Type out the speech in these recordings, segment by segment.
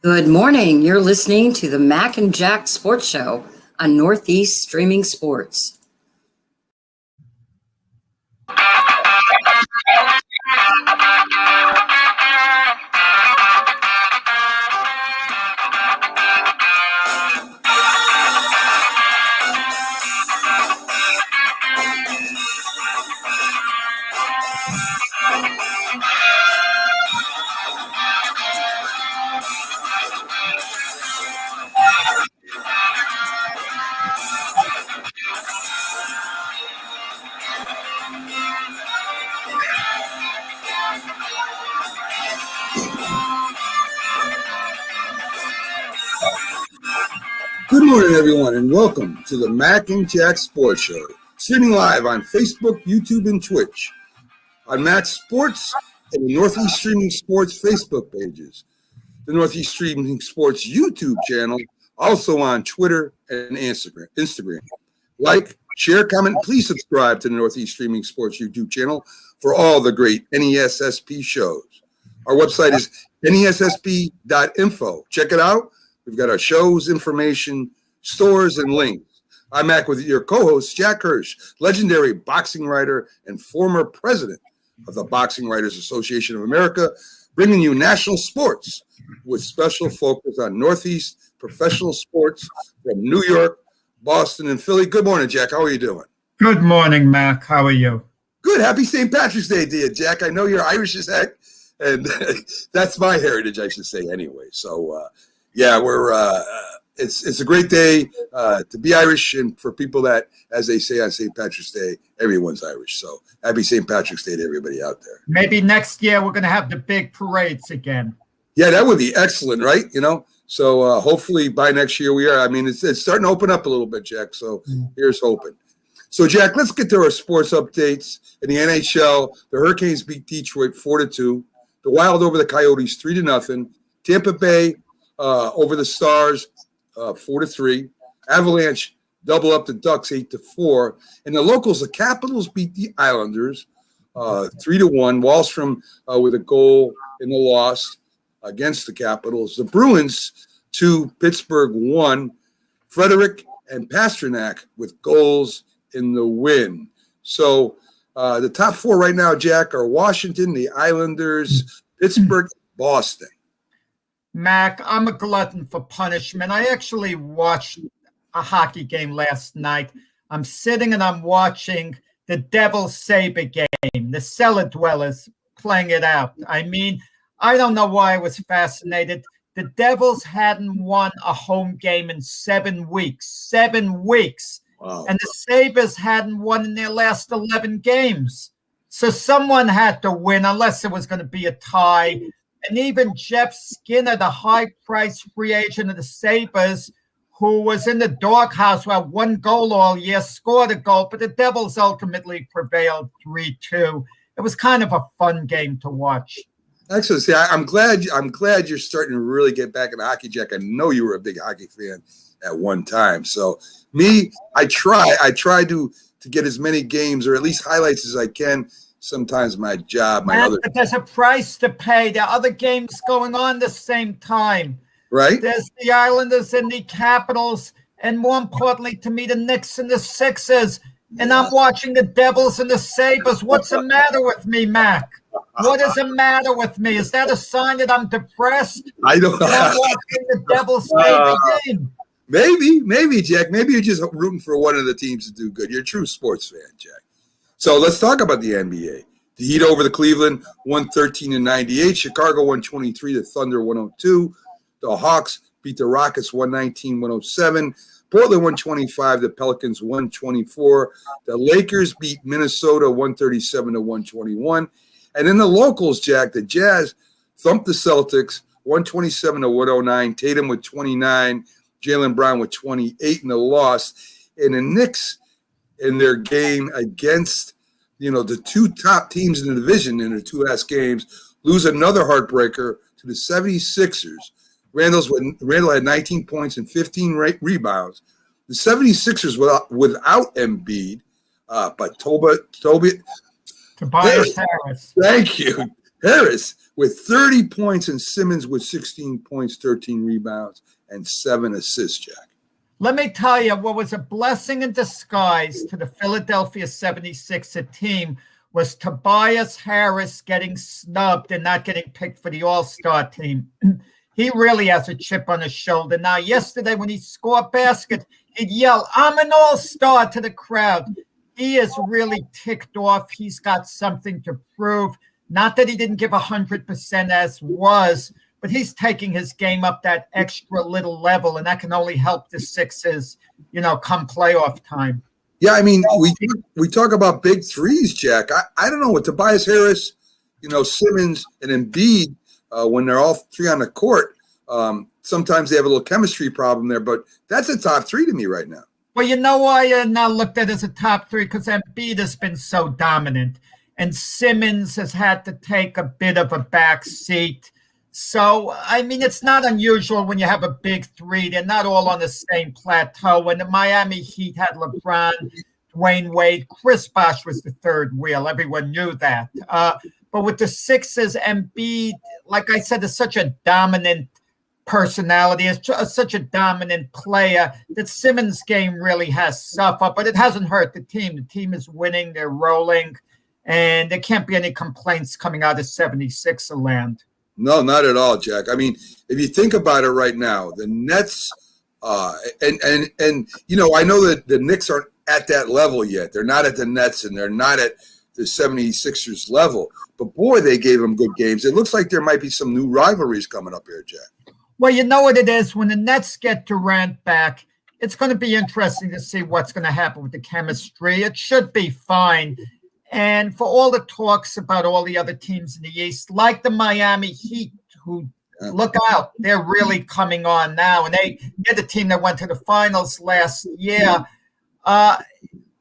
Good morning. You're listening to the Mac and Jack Sports Show on Northeast Streaming Sports. Good morning, everyone, and welcome to the Mac and Jack Sports Show, streaming live on Facebook, YouTube, and Twitch, on Mac Sports and the Northeast Streaming Sports Facebook pages, the Northeast Streaming Sports YouTube channel, also on Twitter and Instagram. Like, share, comment, please subscribe to the Northeast Streaming Sports YouTube channel for all the great NESSP shows. Our website is nessp.info. Check it out. We've got our shows, information, stores, and links. I'm Mac with your co-host, Jack Hirsch, legendary boxing writer and former president of the Boxing Writers Association of America, bringing you national sports with special focus on Northeast professional sports from New York, Boston, and Philly. Good morning, Jack. How are you doing? Good morning, Mac. How are you? Good. Happy St. Patrick's Day to you, Jack. I know you're Irish as heck, and that's my heritage, I should say, anyway. So, yeah, it's a great day to be Irish, and for people that, as they say on St. Patrick's Day, everyone's Irish. So happy St. Patrick's Day to everybody out there. Maybe next year we're going to have the big parades again. Yeah, that would be excellent, right? So hopefully by next year we are. I mean, it's starting to open up a little bit, Jack. So here's hoping. So, Jack, let's get to our sports updates. In the NHL, the Hurricanes beat Detroit 4-2. The Wild over the Coyotes 3-0. Tampa Bay over the Stars, 4-3. Avalanche double up the Ducks 8-4. And the locals, the Capitals, beat the Islanders 3-1. Wahlstrom with a goal in the loss against the Capitals. The Bruins 2, Pittsburgh 1. Frederick and Pasternak with goals in the win. So the top four right now, Jack, are Washington, the Islanders, Pittsburgh, Boston. Mac, I'm a glutton for punishment. I actually watched a hockey game last night. I'm sitting and I'm watching the Devils Sabre game, the cellar dwellers playing it out. I mean, I don't know why I was fascinated. The Devils hadn't won a home game in 7 weeks. 7 weeks. Wow. And the Sabres hadn't won in their last 11 games. So someone had to win unless it was going to be a tie. And even Jeff Skinner, the high-priced free agent of the Sabres, who was in the doghouse with 1 goal all year, scored a goal, but the Devils ultimately prevailed 3-2. It was kind of a fun game to watch. Excellent. See, I'm glad you're starting to really get back into hockey, Jack. I know you were a big hockey fan at one time. So me, I try to get as many games or at least highlights as I can. Sometimes my job, but there's a price to pay. There are other games going on the same time. Right. There's the Islanders and the Capitals, and more importantly to me, the Knicks and the Sixers. And I'm watching the Devils and the Sabres. What's the matter with me, Mac? What is the matter with me? Is that a sign that I'm depressed? I don't know. I'm watching the Devils Sabres game. Maybe, Jack. Maybe you're just rooting for one of the teams to do good. You're a true sports fan, Jack. So let's talk about the NBA. The Heat over the Cleveland, 113-98. Chicago 123, the Thunder 102. The Hawks beat the Rockets 119-107. Portland 125, the Pelicans 124. The Lakers beat Minnesota 137-121. And in the locals, Jack, the Jazz thumped the Celtics 127-109. Tatum with 29, Jaylen Brown with 28 in the loss. And the Knicks in their game against, the two top teams in the division in their two last games, lose another heartbreaker to the 76ers. Randall had 19 points and 15 rebounds. The 76ers without Embiid, but Tobias Harris. Thank you. Harris with 30 points and Simmons with 16 points, 13 rebounds, and 7 assists, Jack. Let me tell you, what was a blessing in disguise to the Philadelphia 76er team was Tobias Harris getting snubbed and not getting picked for the All-Star team. He really has a chip on his shoulder. Now, yesterday when he scored a basket, he'd yell, "I'm an All-Star" to the crowd. He is really ticked off. He's got something to prove. Not that he didn't give 100% as was, but he's taking his game up that extra little level, and that can only help the Sixers, come playoff time. Yeah, I mean, we talk about big threes, Jack. I don't know, with Tobias Harris, Simmons and Embiid, when they're all three on the court, sometimes they have a little chemistry problem there, but that's a top three to me right now. Well, you know why I now looked at as a top three? Because Embiid has been so dominant, and Simmons has had to take a bit of a back seat. So, I mean, it's not unusual when you have a big three. They're not all on the same plateau. When the Miami Heat had LeBron, Dwayne Wade, Chris Bosh was the third wheel. Everyone knew that. But with the Sixers, Embiid, like I said, is such a dominant personality, is such a dominant player that Simmons' game really has suffered, but it hasn't hurt the team. The team is winning. They're rolling. And there can't be any complaints coming out of 76er land. No, not at all, Jack. I mean, if you think about it right now, the Nets, and I know that the Knicks aren't at that level yet. They're not at the Nets, and they're not at the 76ers level. But, boy, they gave them good games. It looks like there might be some new rivalries coming up here, Jack. Well, you know what it is? When the Nets get Durant back, it's going to be interesting to see what's going to happen with the chemistry. It should be fine. And for all the talks about all the other teams in the East, like the Miami Heat, who look out, they're really coming on now. And they're the team that went to the finals last year.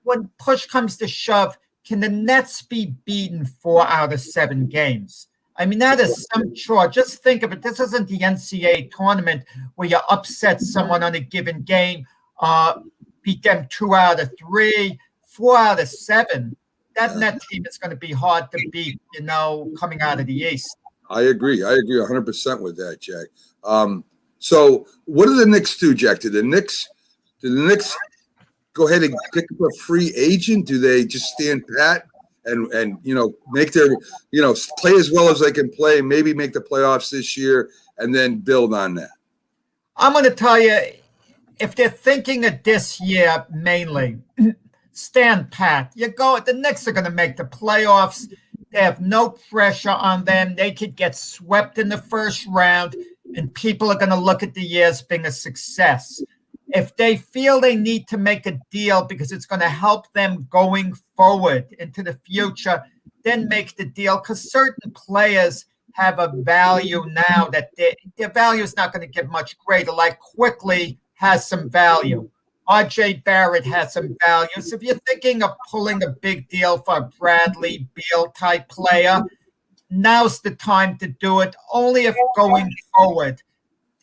When push comes to shove, can the Nets be beaten 4 out of 7 games? I mean, that is some chore. Just think of it. This isn't the NCAA tournament where you upset someone on a given game, beat them 2 out of 3, 4 out of 7. That Net team is going to be hard to beat, coming out of the East. I agree 100% with that, Jack. So what do the Knicks do, Jack? Do the Knicks go ahead and pick up a free agent? Do they just stand pat and make their, play as well as they can play, maybe make the playoffs this year, and then build on that? I'm going to tell you, if they're thinking of this year mainly, stand pat. The Knicks are going to make the playoffs. They have no pressure on them. They could get swept in the first round, and people are going to look at the year as being a success. If they feel they need to make a deal because it's going to help them going forward into the future, then make the deal, because certain players have a value now that their value is not going to get much greater. Like Quickly has some value. RJ Barrett has some value. So if you're thinking of pulling a big deal for a Bradley Beal type player, now's the time to do it. Only if going forward,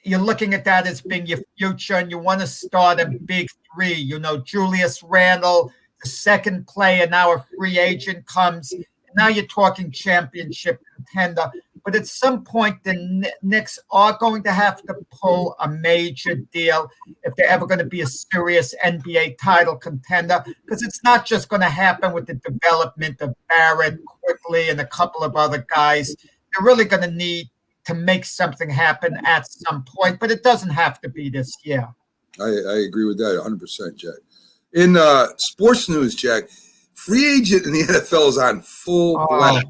you're looking at that as being your future and you want to start a big three. Julius Randle, the second player, now a free agent comes. Now you're talking championship contender. But at some point, the Knicks are going to have to pull a major deal if they're ever going to be a serious NBA title contender, because it's not just going to happen with the development of Barrett, Quickly, and a couple of other guys. They're really going to need to make something happen at some point, but it doesn't have to be this year. I agree with that 100%, Jack. In sports news, Jack, free agent in the NFL is on full blast.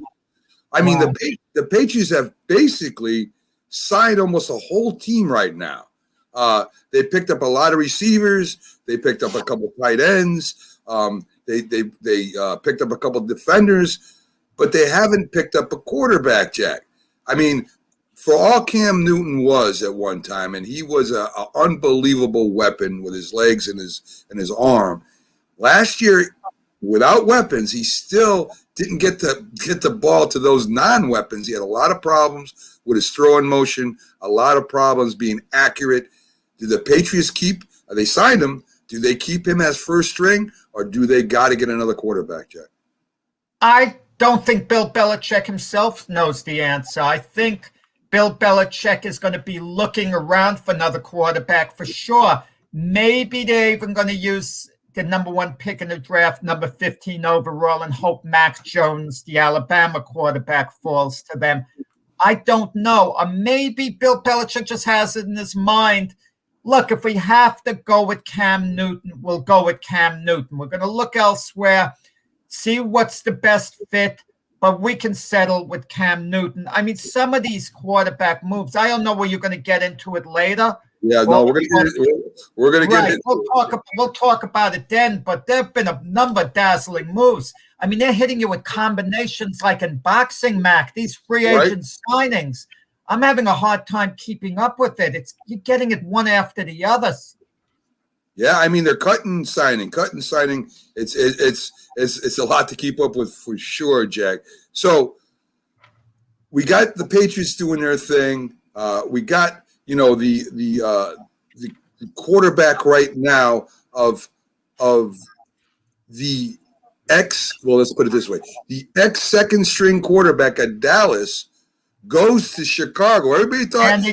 I mean, the Patriots have basically signed almost a whole team right now. They picked up a lot of receivers. They picked up a couple tight ends. They picked up a couple defenders, but they haven't picked up a quarterback, Jack. I mean, for all Cam Newton was at one time, and he was an unbelievable weapon with his legs and his arm. Last year, without weapons, he still didn't get the ball to those non-weapons. He had a lot of problems with his throwing motion, a lot of problems being accurate. Do the Patriots they signed him, do they keep him as first string, or do they got to get another quarterback, Jack? I don't think Bill Belichick himself knows the answer. I think Bill Belichick is going to be looking around for another quarterback for sure. Maybe they're even going to use the number 1 pick in the draft, number 15 overall, and hope Mac Jones, the Alabama quarterback, falls to them. I don't know. Or maybe Bill Belichick just has it in his mind, look, if we have to go with Cam Newton, we'll go with Cam Newton. We're going to look elsewhere, see what's the best fit, but we can settle with Cam Newton. I mean, some of these quarterback moves, I don't know where you're going to get into it later. Yeah, no, we're gonna get it. We'll talk about it then, but there have been a number of dazzling moves. I mean, they're hitting you with combinations like in boxing, Mac, these free agent signings. I'm having a hard time keeping up with it. You're getting it one after the other. Yeah, I mean they're cutting signing. It's a lot to keep up with for sure, Jack. So we got the Patriots doing their thing. We got the quarterback right now of the let's put it this way, the second string quarterback at Dallas goes to Chicago. Everybody thought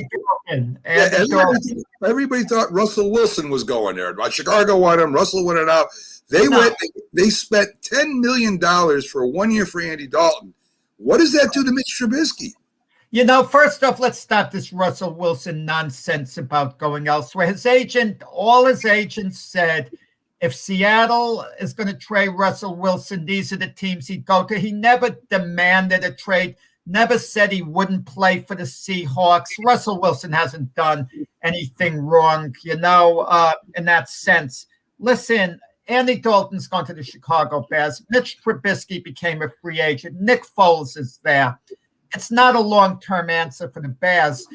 everybody thought Russell Wilson was going there. Chicago wanted him. Russell wanted out. They spent $10 million for a 1-year for Andy Dalton. What does that do to Mitch Trubisky? First off, let's stop this Russell Wilson nonsense about going elsewhere. All his agents said, if Seattle is going to trade Russell Wilson, these are the teams he'd go to. He never demanded a trade, never said he wouldn't play for the Seahawks. Russell Wilson hasn't done anything wrong, in that sense. Listen, Andy Dalton's gone to the Chicago Bears. Mitch Trubisky became a free agent. Nick Foles is there. It's not a long-term answer for the Bears.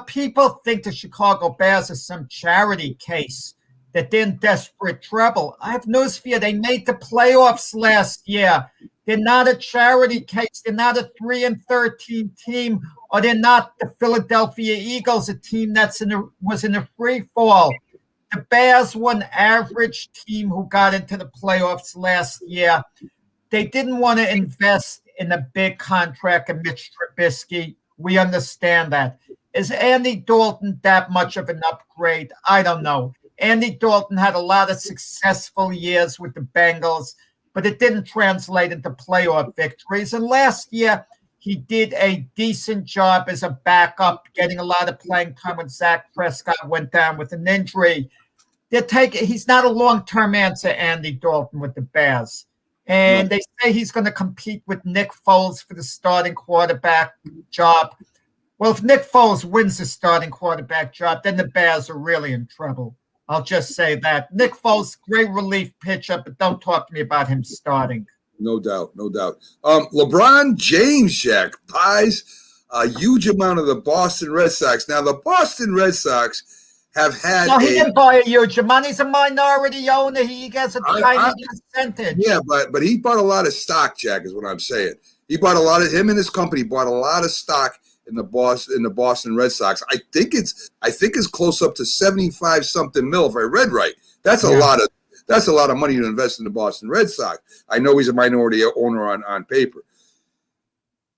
People think the Chicago Bears is some charity case, that they're in desperate trouble. I have news for you. They made the playoffs last year. They're not a charity case. They're not a 3-13 team, or they're not the Philadelphia Eagles, a team was in a free fall. The Bears were an average team who got into the playoffs last year. They didn't want to invest in a big contract of Mitch Trubisky. We understand that. Is Andy Dalton that much of an upgrade? I don't know. Andy Dalton had a lot of successful years with the Bengals, but it didn't translate into playoff victories. And last year, he did a decent job as a backup, getting a lot of playing time when Dak Prescott went down with an injury. He's not a long-term answer, Andy Dalton, with the Bears. And they say he's going to compete with Nick Foles for the starting quarterback job. Well, if Nick Foles wins the starting quarterback job, then the Bears are really in trouble. I'll just say that. Nick Foles, great relief pitcher, but don't talk to me about him starting. No doubt. LeBron James, Jack, buys a huge amount of the Boston Red Sox. Now, the Boston Red Sox have had he didn't buy a huge amount. He's a minority owner. He gets a tiny percentage. Yeah, but he bought a lot of stock, Jack, is what I'm saying. He bought him and his company bought a lot of stock in the Boston Red Sox. I think it's close up to 75 something mil, if I read right. That's a lot of money to invest in the Boston Red Sox. I know he's a minority owner on paper.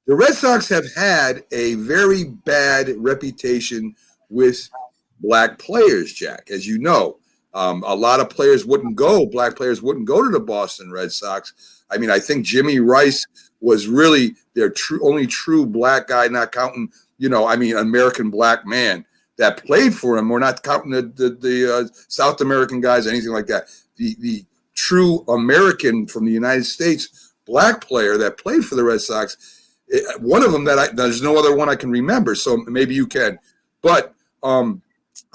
The Red Sox have had a very bad reputation with black players, Jack, as you know. A lot of black players wouldn't go to the Boston Red Sox. I mean, I think Jimmy Rice was really their only true black guy, not counting, American black man that played for him. We're not counting the South American guys, anything like that. The true American from the United States black player that played for the Red Sox, one of them there's no other one I can remember, so maybe you can. But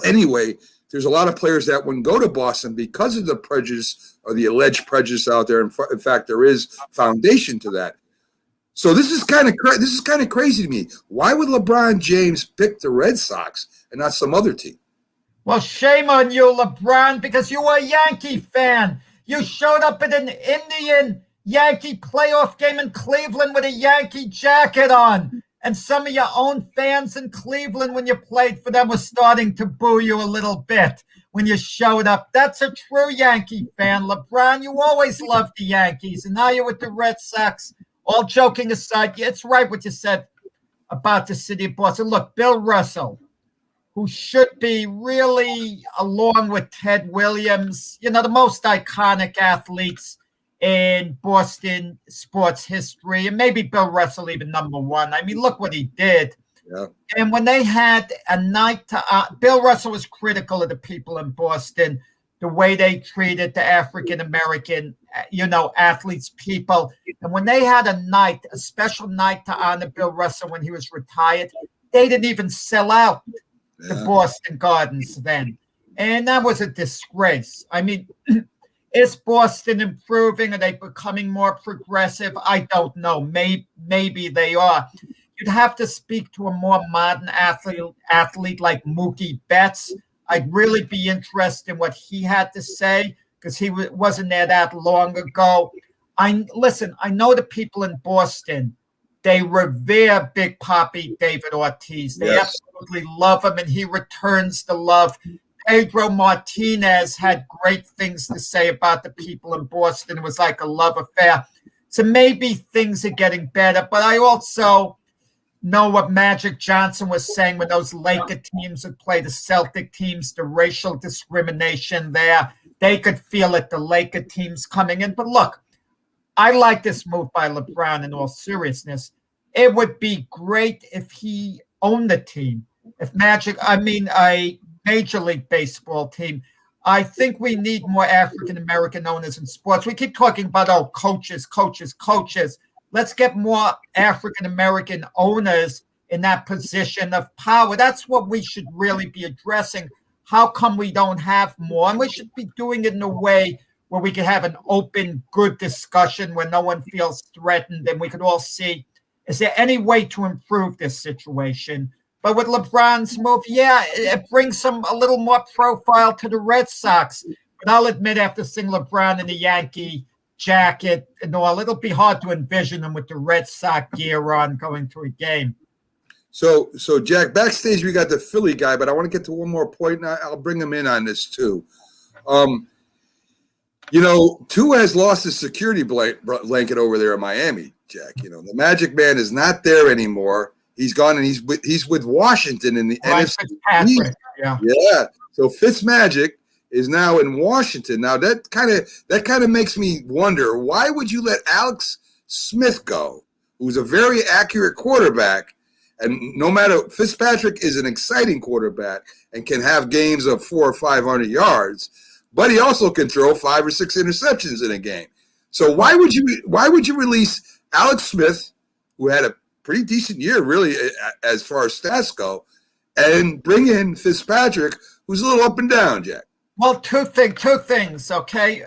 anyway, there's a lot of players that wouldn't go to Boston because of the prejudice or the alleged prejudice out there. In fact, there is foundation to that. So this is kind of crazy to me. Why would LeBron James pick the Red Sox and not some other team? Well, shame on you, LeBron, because you were a Yankee fan. You showed up at an Indian Yankee playoff game in Cleveland with a Yankee jacket on. And some of your own fans in Cleveland, when you played for them, were starting to boo you a little bit when you showed up. That's a true Yankee fan. LeBron, you always loved the Yankees, and now you're with the Red Sox. all joking aside, it's right what you said about the city of Boston. Look, Bill Russell, who should be really, along with Ted Williams, the most iconic athletes in Boston sports history, and maybe Bill Russell even number one. I mean, look what he did. Yeah. And when they had a night to, Bill Russell was critical of the people in Boston, the way they treated the African American, athletes, people. And when they had a special night to honor Bill Russell when he was retired, they didn't even sell out the Boston Gardens then. And that was a disgrace. I mean, is Boston improving? Are they becoming more progressive? I don't know. Maybe they are. You'd have to speak to a more modern athlete like Mookie Betts. I'd really be interested in what he had to say because he wasn't there that long ago. I know the people in Boston, they revere Big Papi David Ortiz. They absolutely love him, and he returns the love. Pedro Martinez had great things to say about the people in Boston. It was like a love affair. So maybe things are getting better, but I also know what Magic Johnson was saying when those Laker teams would play the Celtic teams, the racial discrimination there. They could feel it, the Laker teams coming in. But look, I like this move by LeBron in all seriousness. It would be great if he owned the team. If a Major League Baseball team. I think we need more African-American owners in sports. We keep talking about, coaches. Let's get more African-American owners in that position of power. That's what we should really be addressing. How come we don't have more? And we should be doing it in a way where we can have an open, good discussion where no one feels threatened and we could all see, is there any way to improve this situation? But with LeBron's move, it brings a little more profile to the Red Sox. But I'll admit, after seeing LeBron in the Yankee jacket and all, it'll be hard to envision him with the Red Sox gear on going to a game. So Jack, backstage we got the Philly guy, but I want to get to one more point, and I'll bring him in on this too. Tua has lost his security blanket over there in Miami, Jack. The Magic Man is not there anymore. He's gone, and he's with Washington in the NFC. Yeah. So Fitzmagic is now in Washington. Now that kind of makes me wonder, why would you let Alex Smith go, who's a very accurate quarterback, and no matter Fitzpatrick is an exciting quarterback and can have games of 400 or 500 yards, but he also can throw 5 or 6 interceptions in a game. So why would you release Alex Smith, who had a pretty decent year, really, as far as stats go, and bring in Fitzpatrick, who's a little up and down, Jack? Well, two things, okay?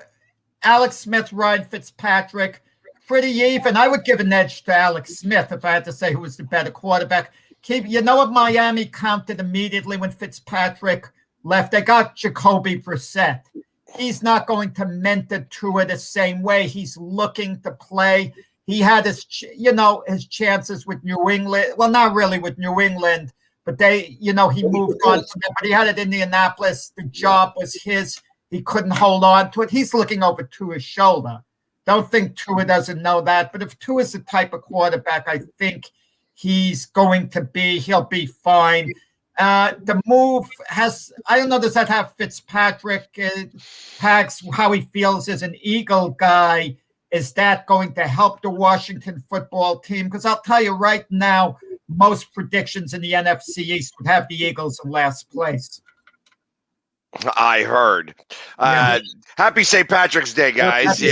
Alex Smith, Ryan Fitzpatrick, pretty even. I would give an edge to Alex Smith if I had to say who was the better quarterback. What Miami counted immediately when Fitzpatrick left? They got Jacoby Brissett. He's not going to mentor Tua the same way. He's looking to play. He had his chances with New England. Well, not really with New England, but he moved on from them. But he had it in Indianapolis. The job was his. He couldn't hold on to it. He's looking over Tua's shoulder. Don't think Tua doesn't know that. But if Tua's the type of quarterback I think he'll be fine. The move I don't know, does that have Fitzpatrick, Pags, how he feels as an Eagle guy? Is that going to help the Washington football team? Because I'll tell you right now, most predictions in the NFC East would have the Eagles in last place. I heard. Happy St. Patrick's Day, guys.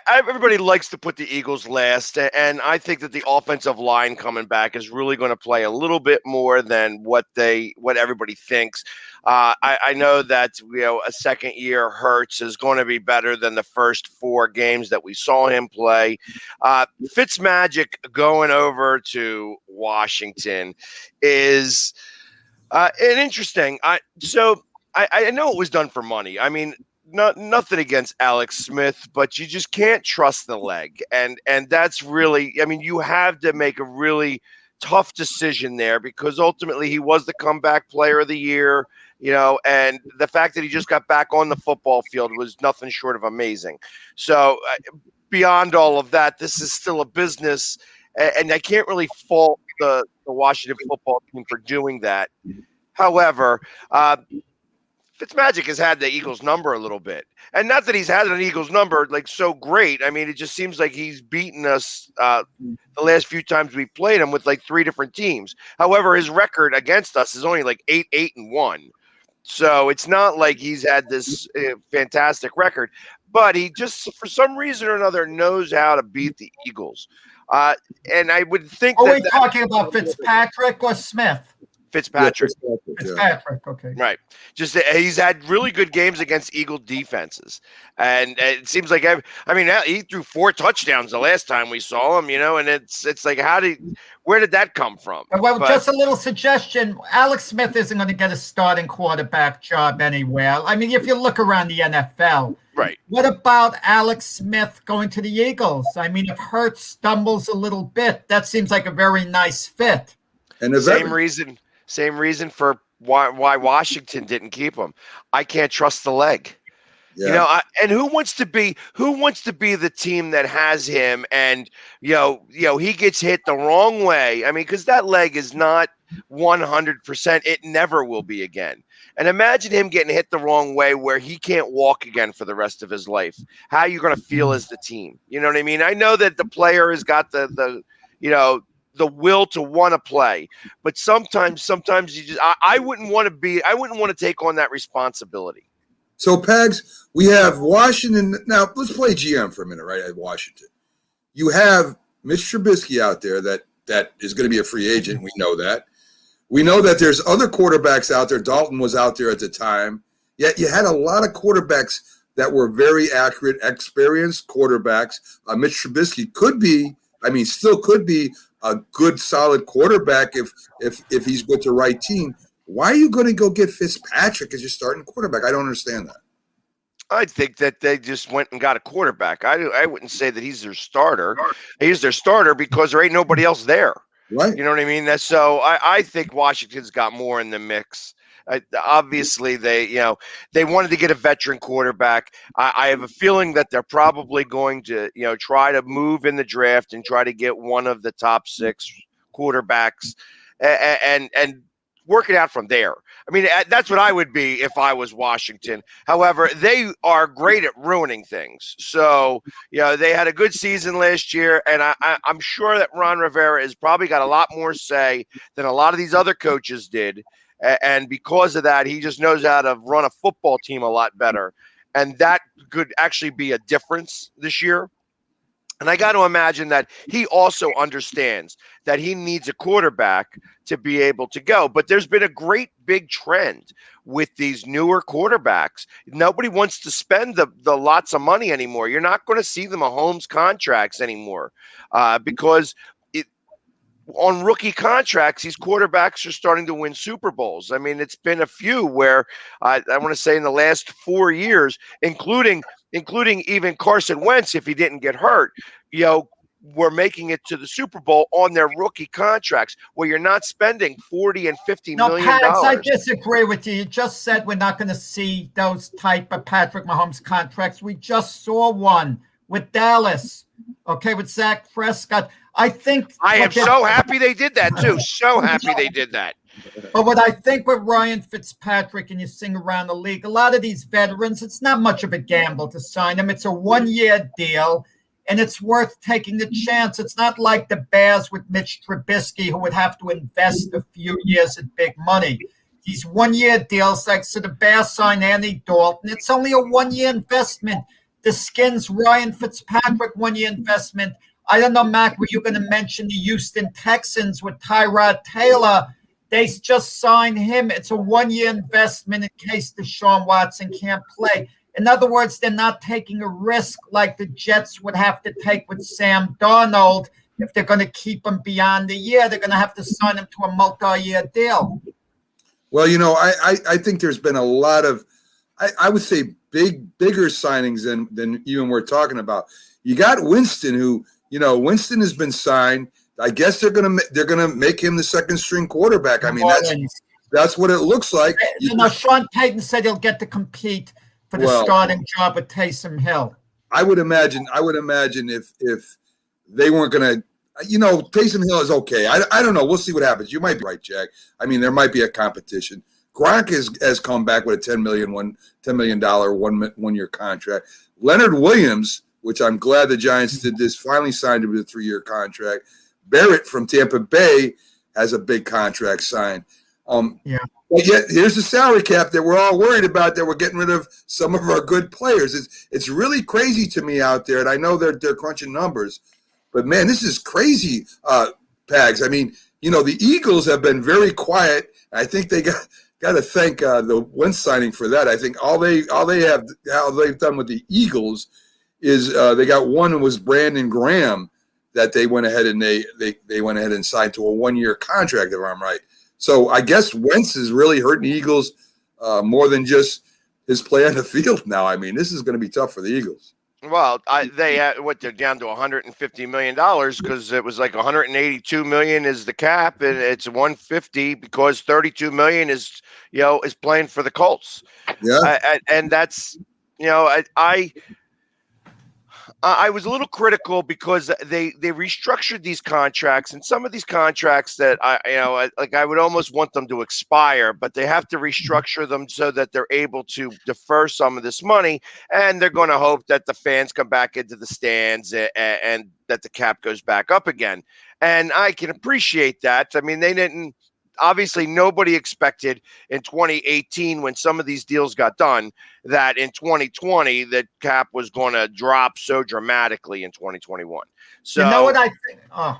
Everybody likes to put the Eagles last, and I think that the offensive line coming back is really going to play a little bit more than what everybody thinks. I know that a second year Hurts is going to be better than the first 4 games that we saw him play. Fitzmagic going over to Washington is an interesting. I know it was done for money. I mean, nothing against Alex Smith, but you just can't trust the leg, and that's really. I mean, you have to make a really tough decision there because ultimately he was the comeback player of the year. and the fact that he just got back on the football field was nothing short of amazing. So beyond all of that, this is still a business, and I can't really fault the Washington football team for doing that. However, Fitzmagic has had the Eagles number a little bit, and not that he's had an Eagles number like so great. I mean, it just seems like he's beaten us the last few times we played him with like 3 different teams. However, his record against us is only like 8-8-1. So it's not like he's had this fantastic record, but he just, for some reason or another, knows how to beat the Eagles. And I would think Are we talking about Fitzpatrick or Smith? Fitzpatrick. Fitzpatrick, okay. Right. Just he's had really good games against Eagle defenses. And it seems like he threw 4 touchdowns the last time we saw him, and it's like where did that come from? Well, just a little suggestion. Alex Smith isn't going to get a starting quarterback job anywhere. I mean, if you look around the NFL, right. What about Alex Smith going to the Eagles? I mean, if Hurts stumbles a little bit, that seems like a very nice fit. And Same reason for why Washington didn't keep him. I can't trust the leg. Yeah. And who wants to be the team that has him and he gets hit the wrong way? I mean, because that leg is not 100%. It never will be again. And imagine him getting hit the wrong way where he can't walk again for the rest of his life. How are you going to feel as the team? You know what I mean? I know that the player has got the will to want to play, but sometimes you just I wouldn't want to take on that responsibility. So Pags, we have Washington. Now let's play GM for a minute, right? At Washington, you have Mitch Trubisky out there that is going to be a free agent. We know that. We know that there's other quarterbacks out there. Dalton was out there at the time. Yet you had a lot of quarterbacks that were very accurate, experienced quarterbacks. Mitch Trubisky still could be a good, solid quarterback if he's with the right team. Why are you going to go get Fitzpatrick as your starting quarterback? I don't understand that. I think that they just went and got a quarterback. I wouldn't say that he's their starter. He's their starter because there ain't nobody else there. Right. You know what I mean? So I think Washington's got more in the mix. Obviously, they wanted to get a veteran quarterback. I have a feeling that they're probably going to, try to move in the draft and try to get one of the top 6 quarterbacks and work it out from there. I mean, that's what I would be if I was Washington. However, they are great at ruining things. So, they had a good season last year, and I'm sure that Ron Rivera has probably got a lot more say than a lot of these other coaches did. And because of that, he just knows how to run a football team a lot better. And that could actually be a difference this year. And I got to imagine that he also understands that he needs a quarterback to be able to go. But there's been a great big trend with these newer quarterbacks. Nobody wants to spend the lots of money anymore. You're not going to see the Mahomes contracts anymore because on rookie contracts, these quarterbacks are starting to win Super Bowls. I mean, it's been a few where I want to say in the last 4 years, including even Carson Wentz, if he didn't get hurt, were making it to the Super Bowl on their rookie contracts where you're not spending $40 and $50 million. Pags, I disagree with you. You just said we're not going to see those type of Patrick Mahomes contracts. We just saw one with Dallas, with Dak Prescott. I am so happy they did that too. So happy they did that. But what I think with Ryan Fitzpatrick and you sing around the league, a lot of these veterans, it's not much of a gamble to sign them. It's a 1-year deal, and it's worth taking the chance. It's not like the Bears with Mitch Trubisky, who would have to invest a few years at big money. These 1-year deals, so the Bears sign Andy Dalton. It's only a 1-year investment. The Skins, Ryan Fitzpatrick, 1-year investment. I don't know, Mac, were you going to mention the Houston Texans with Tyrod Taylor? They just signed him. It's a 1-year investment in case Deshaun Watson can't play. In other words, they're not taking a risk like the Jets would have to take with Sam Darnold. If they're going to keep him beyond the year, they're going to have to sign him to a multi-year deal. Well, I think there's been a lot of, I would say, bigger signings than even we're talking about. You got Winston, who, Winston has been signed. I guess they're gonna make him the second string quarterback. I mean, That's what it looks like. Sean Payton said he'll get to compete for the starting job with Taysom Hill. I would imagine if they weren't going to, Taysom Hill is okay. I don't know. We'll see what happens. You might be right, Jack. I mean, there might be a competition. Gronk has come back with a $10 million one-year contract. Leonard Williams, which I'm glad the Giants did this, finally signed him with a 3-year contract. Barrett from Tampa Bay has a big contract signed. But yet here's the salary cap that we're all worried about, that we're getting rid of some of our good players. It's really crazy to me out there, and I know they're crunching numbers, but man, this is crazy, Pags. I mean, the Eagles have been very quiet. I think they got to thank the Wentz signing for that. I think all they've done with the Eagles is they got one who was Brandon Graham that they went ahead and they went ahead and signed to a 1-year contract, if I'm right. So I guess Wentz is really hurting the Eagles more than just his play on the field now. I mean, this is going to be tough for the Eagles. Well, they're down to $150 million because it was like $182 million is the cap, and it's $150 because $32 million is playing for the Colts. Yeah, and that's I was a little critical because they restructured these contracts, and some of these contracts that I would almost want them to expire, but they have to restructure them so that they're able to defer some of this money, and they're going to hope that the fans come back into the stands and that the cap goes back up again. And I can appreciate that. I mean, they didn't. Obviously, nobody expected in 2018 when some of these deals got done that in 2020 the cap was going to drop so dramatically in 2021. So you know what I think? Oh,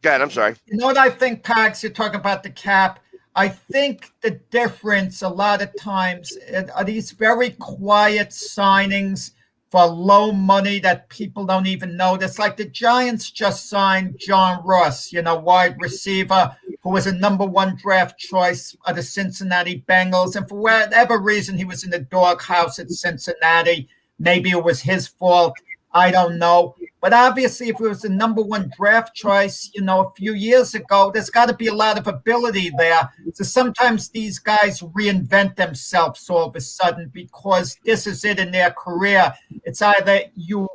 God, I'm sorry. You know what I think, Pax? You're talking about the cap. I think the difference a lot of times are these very quiet signings for low money that people don't even notice. Like the Giants just signed John Ross, wide receiver, who was a #1 draft choice of the Cincinnati Bengals. And for whatever reason, he was in the doghouse at Cincinnati. Maybe it was his fault. I don't know. But obviously, if it was the #1 draft choice, a few years ago, there's got to be a lot of ability there. So sometimes these guys reinvent themselves all of a sudden because this is it in their career. It's either you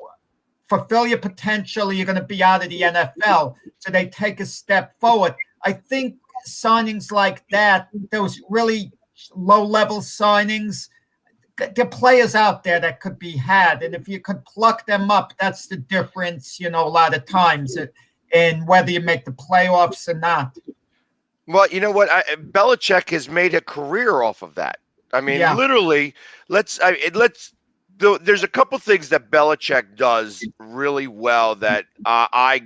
fulfill your potential or you're going to be out of the NFL. So they take a step forward. I think signings like that, those really low-level signings, there are players out there that could be had. And if you could pluck them up, that's the difference, a lot of times in whether you make the playoffs or not. Well, you know what? Belichick has made a career off of that. I mean, literally, there's a couple things that Belichick does really well that I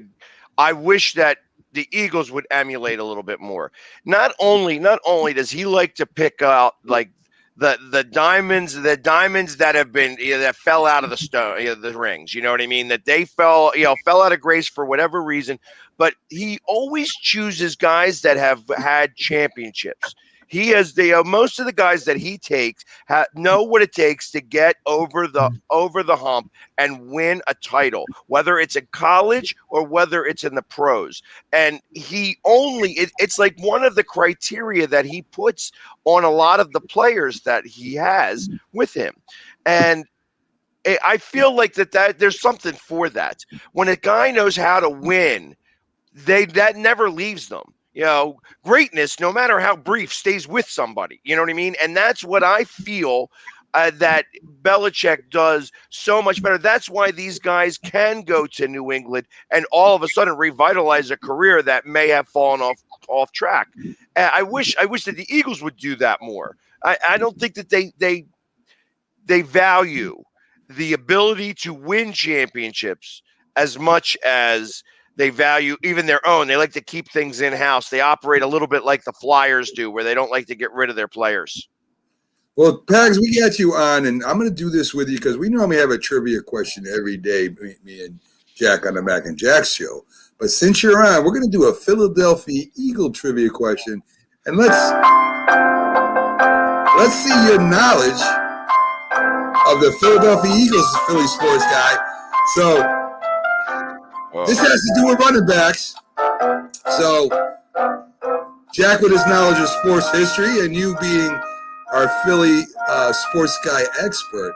wish that the Eagles would emulate a little bit more. Not only does he like to pick out like the diamonds that have been that fell out of the stone, the rings. You know what I mean? That they fell out of grace for whatever reason. But he always chooses guys that have had championships. He has most of the guys that he takes know what it takes to get over the hump and win a title, whether it's in college or whether it's in the pros. And it's like one of the criteria that he puts on a lot of the players that he has with him. And I feel like that there's something for that. When a guy knows how to win, that never leaves them. Greatness, no matter how brief, stays with somebody. You know what I mean? And that's what I feel that Belichick does so much better. That's why these guys can go to New England and all of a sudden revitalize a career that may have fallen off track. I wish that the Eagles would do that more. I don't think that they value the ability to win championships as much as they value even their own. They like to keep things in-house. They operate a little bit like the Flyers do, where they don't like to get rid of their players. Well, Pags, we got you on, and I'm going to do this with you because we normally have a trivia question every day, me and Jack on the Mac and Jack show. But since you're on, we're going to do a Philadelphia Eagle trivia question, and let's see your knowledge of the Philadelphia Eagles, Philly sports guy. So this has to do with running backs. So Jack with his knowledge of sports history, and you being our Philly sports guy expert.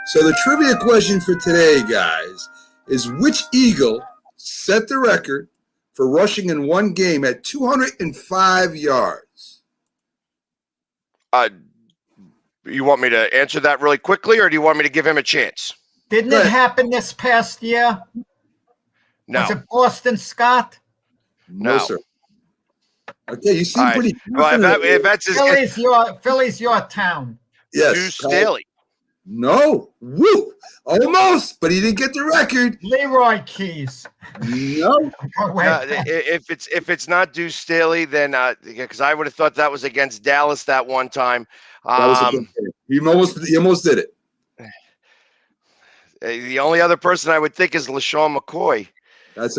So the trivia question for today, guys, is which Eagle set the record for rushing in one game at 205 yards? You want me to answer that really quickly, or do you want me to give him a chance? Didn't it happen this past year? No. Was it Boston Scott? No, No. sir. Okay, you seem All right. pretty. Well, if that's his Philly's your town. Yes. Deuce Staley. No. Woo. Almost, but he didn't get the record. Leroy Keys. No. If it's not Deuce Staley, then because I would have thought that was against Dallas that one time. That was a good game. He almost did it. The only other person I would think is LaShawn McCoy. That's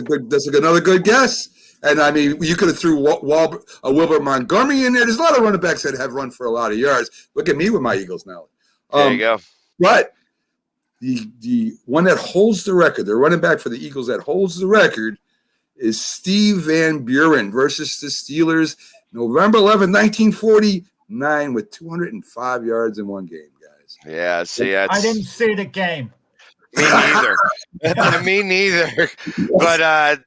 another good guess. And I mean, you could have threw Wilbert Montgomery in there. There's a lot of running backs that have run for a lot of yards. Look at me with my Eagles now. There you go. But the one that holds the record, the running back for the Eagles that holds the record, is Steve Van Buren versus the Steelers, November 11, 1949, with 205 yards in one game, guys. Yeah, see, I didn't see the game. Me neither. Me neither. But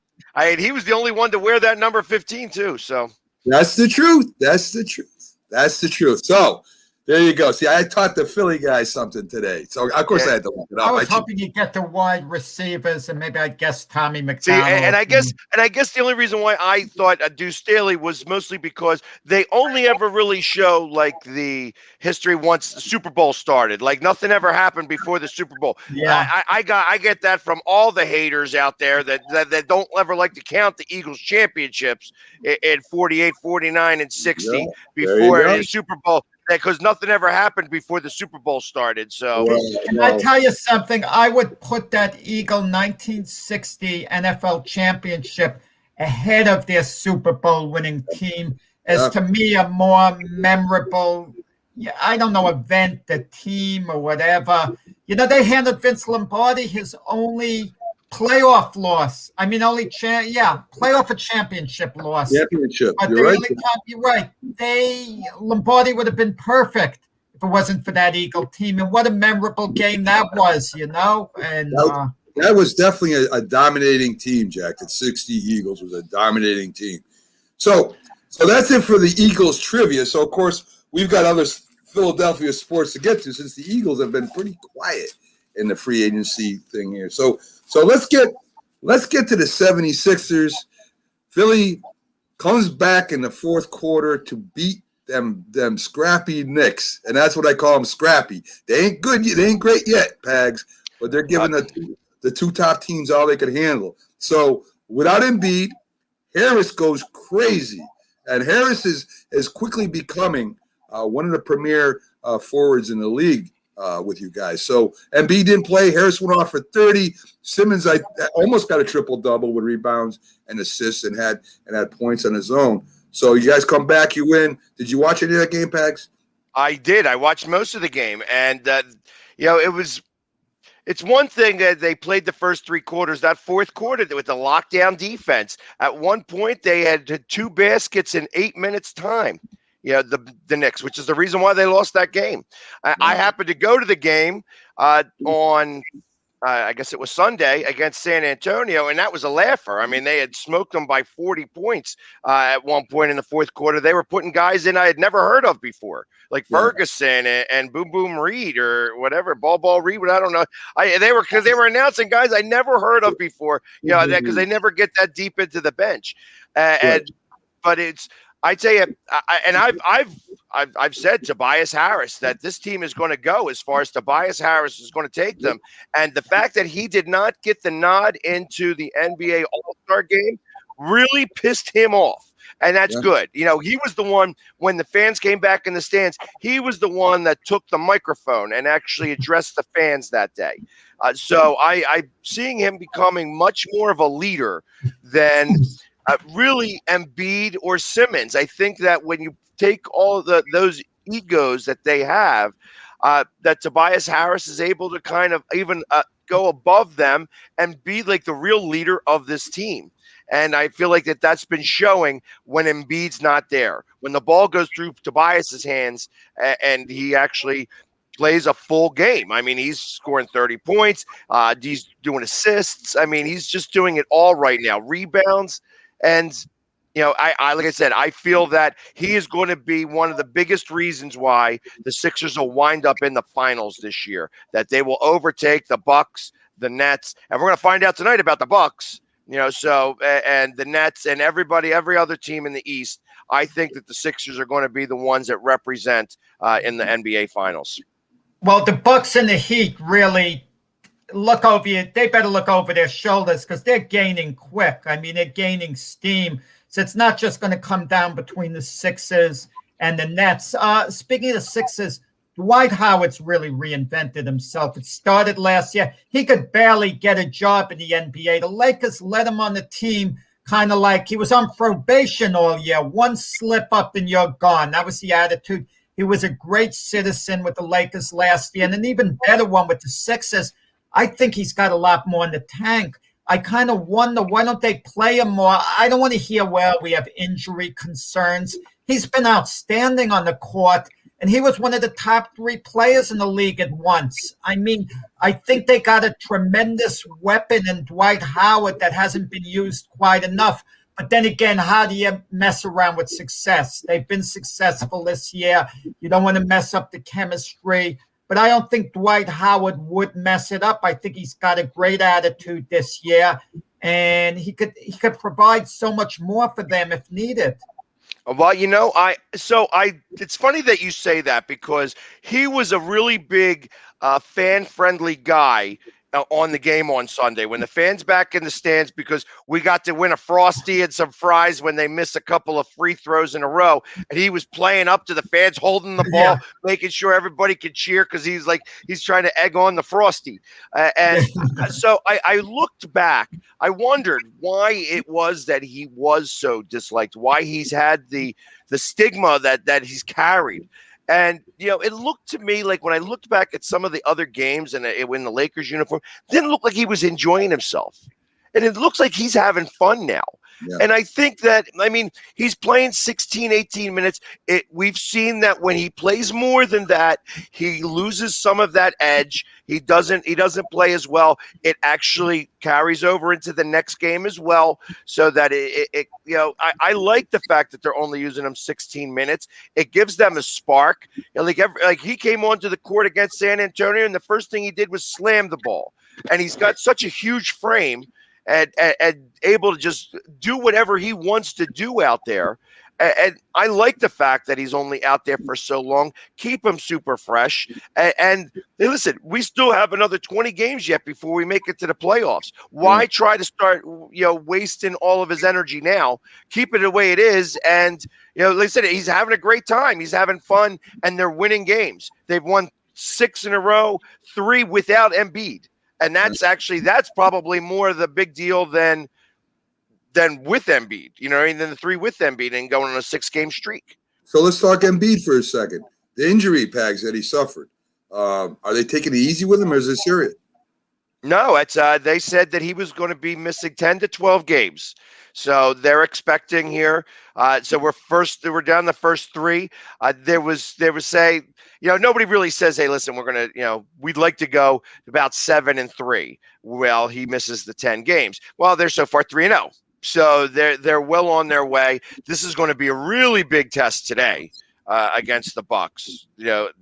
he was the only one to wear that number 15 too. So that's the truth. That's the truth. So there you go. See, I taught the Philly guys something today. So of course I had to look it up. I was hoping you'd get the wide receivers, and maybe I'd guess Tommy McDonald. See, and I guess the only reason why I thought Deuce Staley was mostly because they only ever really show like the history once the Super Bowl started. Like nothing ever happened before the Super Bowl. Yeah, I get that from all the haters out there that don't ever like to count the Eagles championships in 48, 49, and 60 before the Super Bowl. Because nothing ever happened before the Super Bowl started. So, can I tell you something? I would put that Eagle 1960 NFL championship ahead of their Super Bowl winning team as to me a more memorable, I don't know, event, the team or whatever. You know, they handed Vince Lombardi his only playoff loss. I mean, playoff or championship loss. Championship. But You're right. Lombardi would have been perfect if it wasn't for that Eagle team. And what a memorable game that was, you know. And that was definitely a dominating team, Jack. The 60 Eagles was a dominating team. So that's it for the Eagles trivia. So of course we've got other Philadelphia sports to get to since the Eagles have been pretty quiet in the free agency thing here. So let's get to the 76ers. Philly comes back in the fourth quarter to beat them scrappy Knicks, and that's what I call them, scrappy. They ain't good. They ain't great yet, Pags, but they're giving the two top teams all they could handle. So without Embiid, Harris goes crazy, and Harris is quickly becoming one of the premier forwards in the league. With you guys. So Embiid didn't play. Harris went off for 30. Simmons I almost got a triple-double with rebounds and assists and had points on his own. So you guys come back, you win. Did you watch any of that game, Pags? I did. I watched most of the game, and it's one thing that they played the first three quarters. That fourth quarter with the lockdown defense, at one point they had 2 baskets in 8 minutes time. The Knicks, which is the reason why they lost that game. I happened to go to the game on, I guess it was Sunday against San Antonio, and that was a laugher. I mean, they had smoked them by 40 points at one point in the fourth quarter. They were putting guys in I had never heard of before, like Ferguson and Boom Boom Reed or whatever, Ball Reed. But I don't know. They were announcing guys I never heard of before. Because they never get that deep into the bench, but it's. I tell you, I've said Tobias Harris that this team is going to go as far as Tobias Harris is going to take them, and the fact that he did not get the nod into the NBA All-Star game really pissed him off, and that's good. He was the one when the fans came back in the stands. He was the one that took the microphone and actually addressed the fans that day. So I'm seeing him becoming much more of a leader than. Really Embiid or Simmons. I think that when you take all those egos that they have, that Tobias Harris is able to kind of even go above them and be like the real leader of this team. And I feel like that's been showing when Embiid's not there. When the ball goes through Tobias's hands and he actually plays a full game. I mean, he's scoring 30 points. He's doing assists. I mean, he's just doing it all right now. Rebounds. And, I like I said, I feel that he is going to be one of the biggest reasons why the Sixers will wind up in the finals this year, that they will overtake the Bucks, the Nets. And we're going to find out tonight about the Bucks, and the Nets and every other team in the East. I think that the Sixers are going to be the ones that represent in the NBA finals. Well, the Bucks and the Heat really look over you. They better look over their shoulders because they're gaining quick. I mean, they're gaining steam. So it's not just going to come down between the Sixers and the Nets. Speaking of the Sixers, Dwight Howard's really reinvented himself. It started last year. He could barely get a job in the NBA. The Lakers let him on the team kind of like he was on probation all year. One slip up and you're gone. That was the attitude. He was a great citizen with the Lakers last year and an even better one with the Sixers. I think he's got a lot more in the tank. I kind of wonder, why don't they play him more? I don't want to hear, well, we have injury concerns. He's been outstanding on the court, and he was one of the top 3 players in the league at once. I mean, I think they got a tremendous weapon in Dwight Howard that hasn't been used quite enough. But then again, how do you mess around with success? They've been successful this year. You don't want to mess up the chemistry. But I don't think Dwight Howard would mess it up. I think he's got a great attitude this year, and he could provide so much more for them if needed. Well, it's funny that you say that because he was a really big fan-friendly guy on the game on Sunday when the fans back in the stands, because we got to win a Frosty and some fries when they missed a couple of free throws in a row, and he was playing up to the fans, holding the ball, making sure everybody could cheer because he's trying to egg on the Frosty. So I looked back. I wondered why it was that he was so disliked, why he's had the stigma that he's carried. And, it looked to me like when I looked back at some of the other games and in the Lakers uniform, it didn't look like he was enjoying himself. And it looks like he's having fun now. Yeah. And I think that, he's playing 16, 18 minutes. We've seen that when he plays more than that, he loses some of that edge. He doesn't play as well. It actually carries over into the next game as well. So that I like the fact that they're only using him 16 minutes. It gives them a spark. Like he came onto the court against San Antonio, and the first thing he did was slam the ball. And he's got such a huge frame and able to just do whatever he wants to do out there. And I like the fact that he's only out there for so long. Keep him super fresh. And listen, we still have another 20 games yet before we make it to the playoffs. Why try to start, wasting all of his energy now? Keep it the way it is. And, like I said, he's having a great time. He's having fun, and they're winning games. They've won 6 in a row, 3 without Embiid. And that's probably more of the big deal than with Embiid, than the 3 with Embiid and going on a 6-game streak. So let's talk Embiid for a second. The injury, Pags, that he suffered. Are they taking it easy with him, or is it serious? No, it's they said that he was going to be missing 10 to 12 games. So they're expecting here. So we're down the first 3. There was say, nobody really says, hey, listen, we're going to, we'd like to go about 7-3. Well, he misses the 10 games. Well, they're so far 3-0. So they're well on their way. This is going to be a really big test today against the Bucks.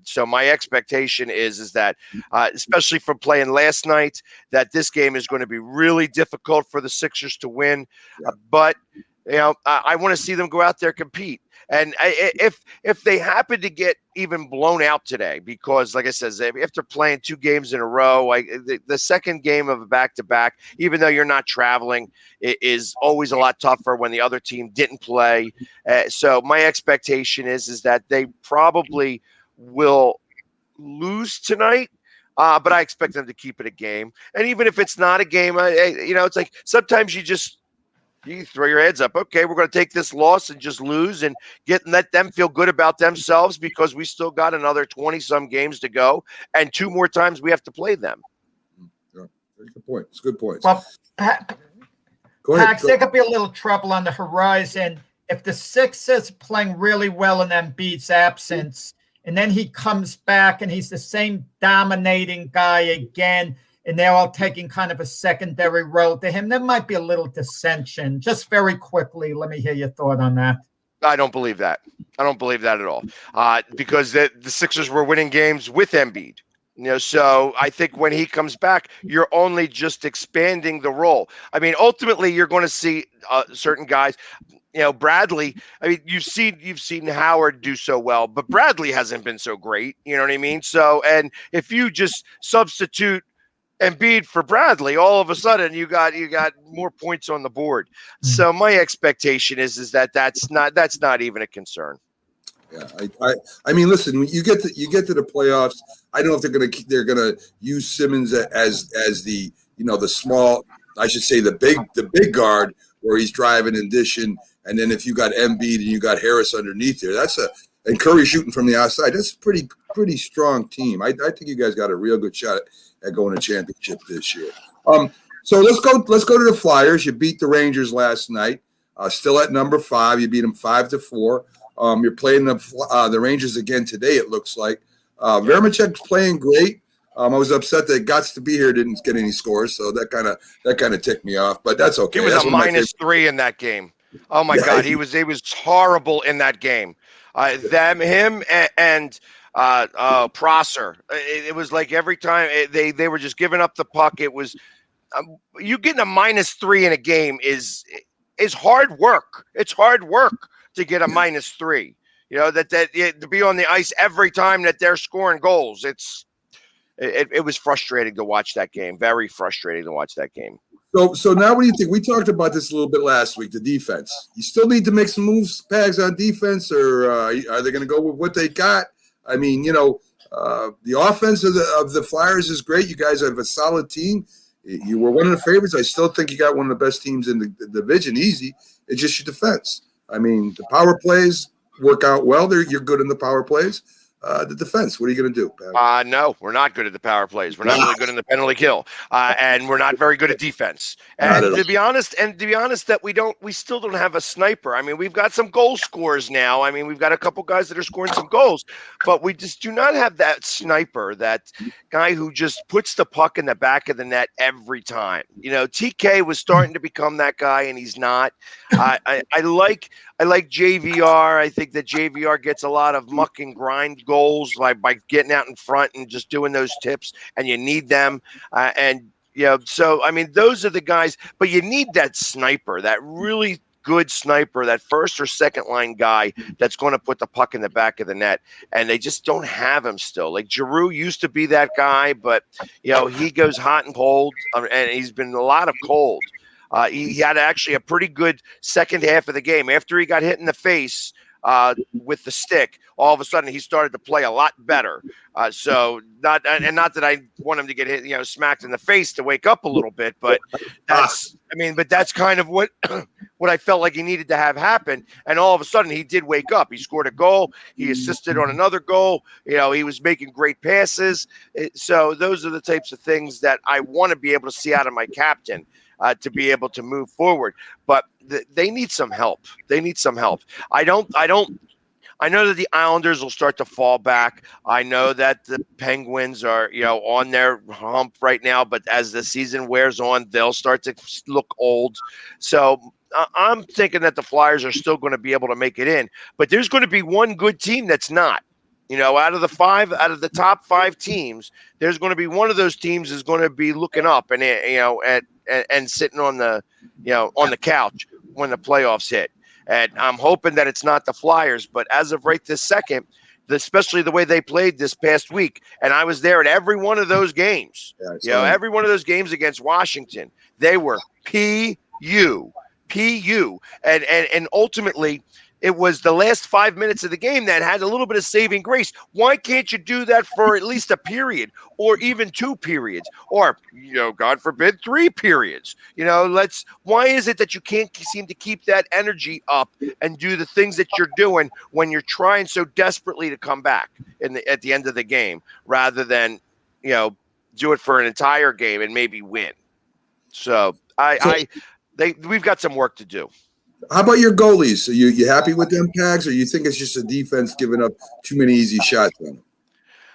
So my expectation is that, especially from playing last night, that this game is going to be really difficult for the Sixers to win. But I want to see them go out there compete. And if they happen to get even blown out today, because like I said, if they're playing 2 games in a row, the second game of a back-to-back, even though you're not traveling, it is always a lot tougher when the other team didn't play. So my expectation is that they probably will lose tonight. But I expect them to keep it a game. And even if it's not a game, it's like sometimes you throw your heads up. Okay, we're going to take this loss and just lose and let them feel good about themselves because we still got another 20-some games to go, and 2 more times we have to play them. Yeah, that's a good point. It's a good point. Well, Go Go ahead. Pax, there could be a little trouble on the horizon if the Sixers are playing really well in Embiid's absence, and then he comes back and he's the same dominating guy again, and they're all taking kind of a secondary role to him. There might be a little dissension. Just very quickly, let me hear your thought on that. I don't believe that. I don't believe that at all. Because the Sixers were winning games with Embiid. So I think when he comes back, you're only just expanding the role. I mean, ultimately, you're going to see certain guys. Bradley. I mean, you've seen Howard do so well, but Bradley hasn't been so great. You know what I mean? So, and if you just substitute Embiid for Bradley, all of a sudden you got more points on the board. So my expectation is that that's not even a concern. Yeah, I mean, listen, when you get to the playoffs, I don't know if they're gonna use Simmons as the the small, I should say the big guard where he's driving and dishing, and then if you got Embiid and you got Harris underneath there, and Curry shooting from the outside, that's a pretty strong team. I think you guys got a real good shot at going to championship this year. So let's go to the Flyers. You beat the Rangers last night, still at number 5. You beat them 5-4. You're playing the Rangers again today, it looks like. Vermachek's playing great. I was upset that Gots to be here didn't get any scores, so that kind of ticked me off. But that's okay. He was that's a -3 in that game. Oh my God, he was horrible in that game. Him and Prosser. It was like every time they were just giving up the puck. It was you getting a -3 in a game is hard work. It's hard work to get a -3. That to be on the ice every time that they're scoring goals. It was frustrating to watch that game. Very frustrating to watch that game. So now what do you think? We talked about this a little bit last week, the defense. You still need to make some moves, Pags, on defense, or are they going to go with what they got? I mean, the offense of the Flyers is great. You guys have a solid team. You were one of the favorites. I still think you got one of the best teams in the division, easy. It's just your defense. I mean, the power plays work out well. You're good in the power plays. The defense, what are you going to do, Pat? No, we're not good at the power plays. We're not really good in the penalty kill, and we're not very good at defense. And to be honest, that we still don't have a sniper. I mean, we've got some goal scorers now. I mean, we've got a couple guys that are scoring some goals, but we just do not have that sniper, that guy who just puts the puck in the back of the net every time. TK was starting to become that guy, and he's not. I like JVR. I think that JVR gets a lot of muck and grind goals by getting out in front and just doing those tips, and you need them. So I mean, those are the guys, but you need that sniper, that really good sniper, that first or second line guy that's going to put the puck in the back of the net, and they just don't have him still. Like Giroux used to be that guy, but he goes hot and cold, and he's been a lot of cold. He had actually a pretty good second half of the game. After he got hit in the face with the stick, all of a sudden he started to play a lot better. So not that I want him to get hit, smacked in the face to wake up a little bit, but that's kind of what I felt like he needed to have happen. And all of a sudden he did wake up. He scored a goal. He assisted on another goal. He was making great passes. So those are the types of things that I want to be able to see out of my captain. To be able to move forward, but they need some help. I know that the Islanders will start to fall back. I know that the Penguins are, on their hump right now, but as the season wears on, they'll start to look old. So I'm thinking that the Flyers are still going to be able to make it in, but there's going to be one good team that's not. Out of the top 5 teams, there's going to be one of those teams is going to be looking up and sitting on the couch when the playoffs hit. And I'm hoping that it's not the Flyers, but as of right this second, especially the way they played this past week, and I was there at every one of those games. Every one of those games against Washington, they were PU, and ultimately. It was the last 5 minutes of the game that had a little bit of saving grace. Why can't you do that for at least a period, or even 2 periods, or, God forbid, 3 periods? Why is it that you can't seem to keep that energy up and do the things that you're doing when you're trying so desperately to come back at the end of the game, rather than, do it for an entire game and maybe win? So I we've got some work to do. How about your goalies? Are you happy with them, Pags, or you think it's just a defense giving up too many easy shots on them?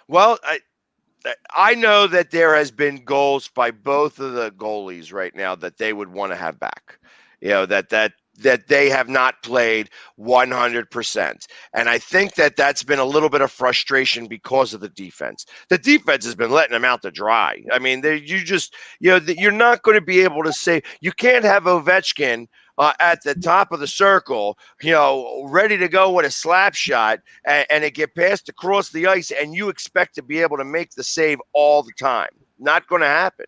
Well, I know that there has been goals by both of the goalies right now that they would want to have back. That they have not played 100%. And I think that that's been a little bit of frustration because of the defense. The defense has been letting them out to dry. I mean, you're not going to be able to say, you can't have Ovechkin at the top of the circle, ready to go with a slap shot and it get passed across the ice and you expect to be able to make the save all the time. Not going to happen.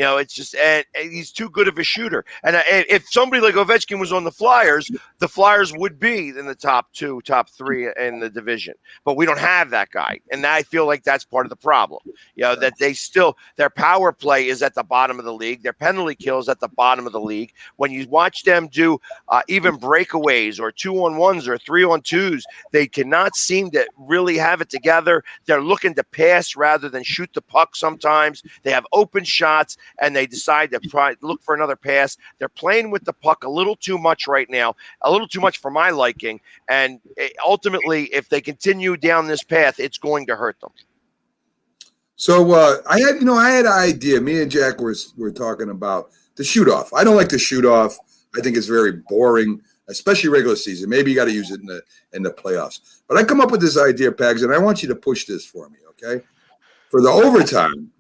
It's just, and he's too good of a shooter. And if somebody like Ovechkin was on the Flyers would be in the top 2, top 3 in the division. But we don't have that guy. And I feel like that's part of the problem. That their power play is at the bottom of the league. Their penalty kills at the bottom of the league. When you watch them do even breakaways or 2-on-1s or 3-on-2s, they cannot seem to really have it together. They're looking to pass rather than shoot the puck sometimes. They have open shots. And they decide to look for another pass. They're playing with the puck a little too much right now, a little too much for my liking. And ultimately, if they continue down this path, it's going to hurt them. So I had an idea. Me and Jack were talking about the shoot off. I don't like the shoot off. I think it's very boring, especially regular season. Maybe you got to use it in the playoffs. But I come up with this idea, Pags, and I want you to push this for me, okay? For the overtime,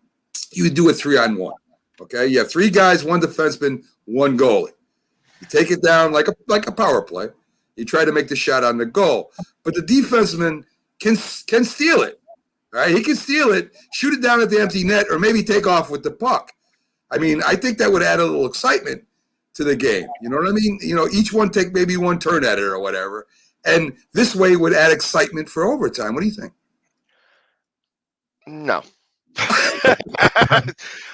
you would do a 3-on-1. Okay, you have 3 guys, 1 defenseman, 1 goalie. You take it down like a power play. You try to make the shot on the goal, but the defenseman can steal it. All right, he can steal it, shoot it down at the empty net, or maybe take off with the puck. I mean, I think that would add a little excitement to the game. You know what I mean? Each one take maybe 1 turn at it or whatever, and this way would add excitement for overtime. What do you think? No.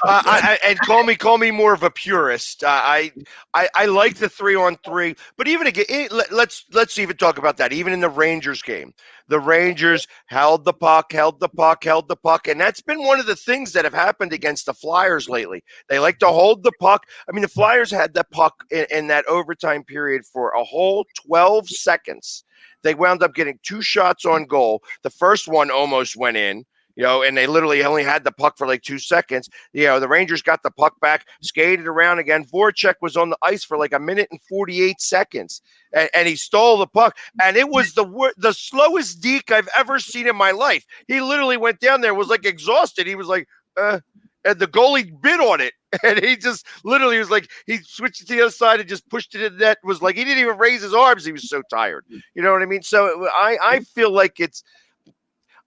And call me more of a purist. I like the 3-on-3, but even again, let's even talk about that. Even in the Rangers game, the Rangers held the puck, and that's been one of the things that have happened against the Flyers lately. They like to hold the puck. I mean, the Flyers had that puck in that overtime period for a whole 12 seconds. They wound up getting 2 shots on goal. The first one almost went in. And they literally only had the puck for like 2 seconds. The Rangers got the puck back, skated around again. Voracek was on the ice for like 1 minute and 48 seconds, and he stole the puck. And it was the slowest deke I've ever seen in my life. He literally went down there, was like exhausted. He was like, and the goalie bit on it. And he just literally was like, he switched it to the other side and just pushed it in the net. Was like, he didn't even raise his arms. He was so tired. You know what I mean? So I feel like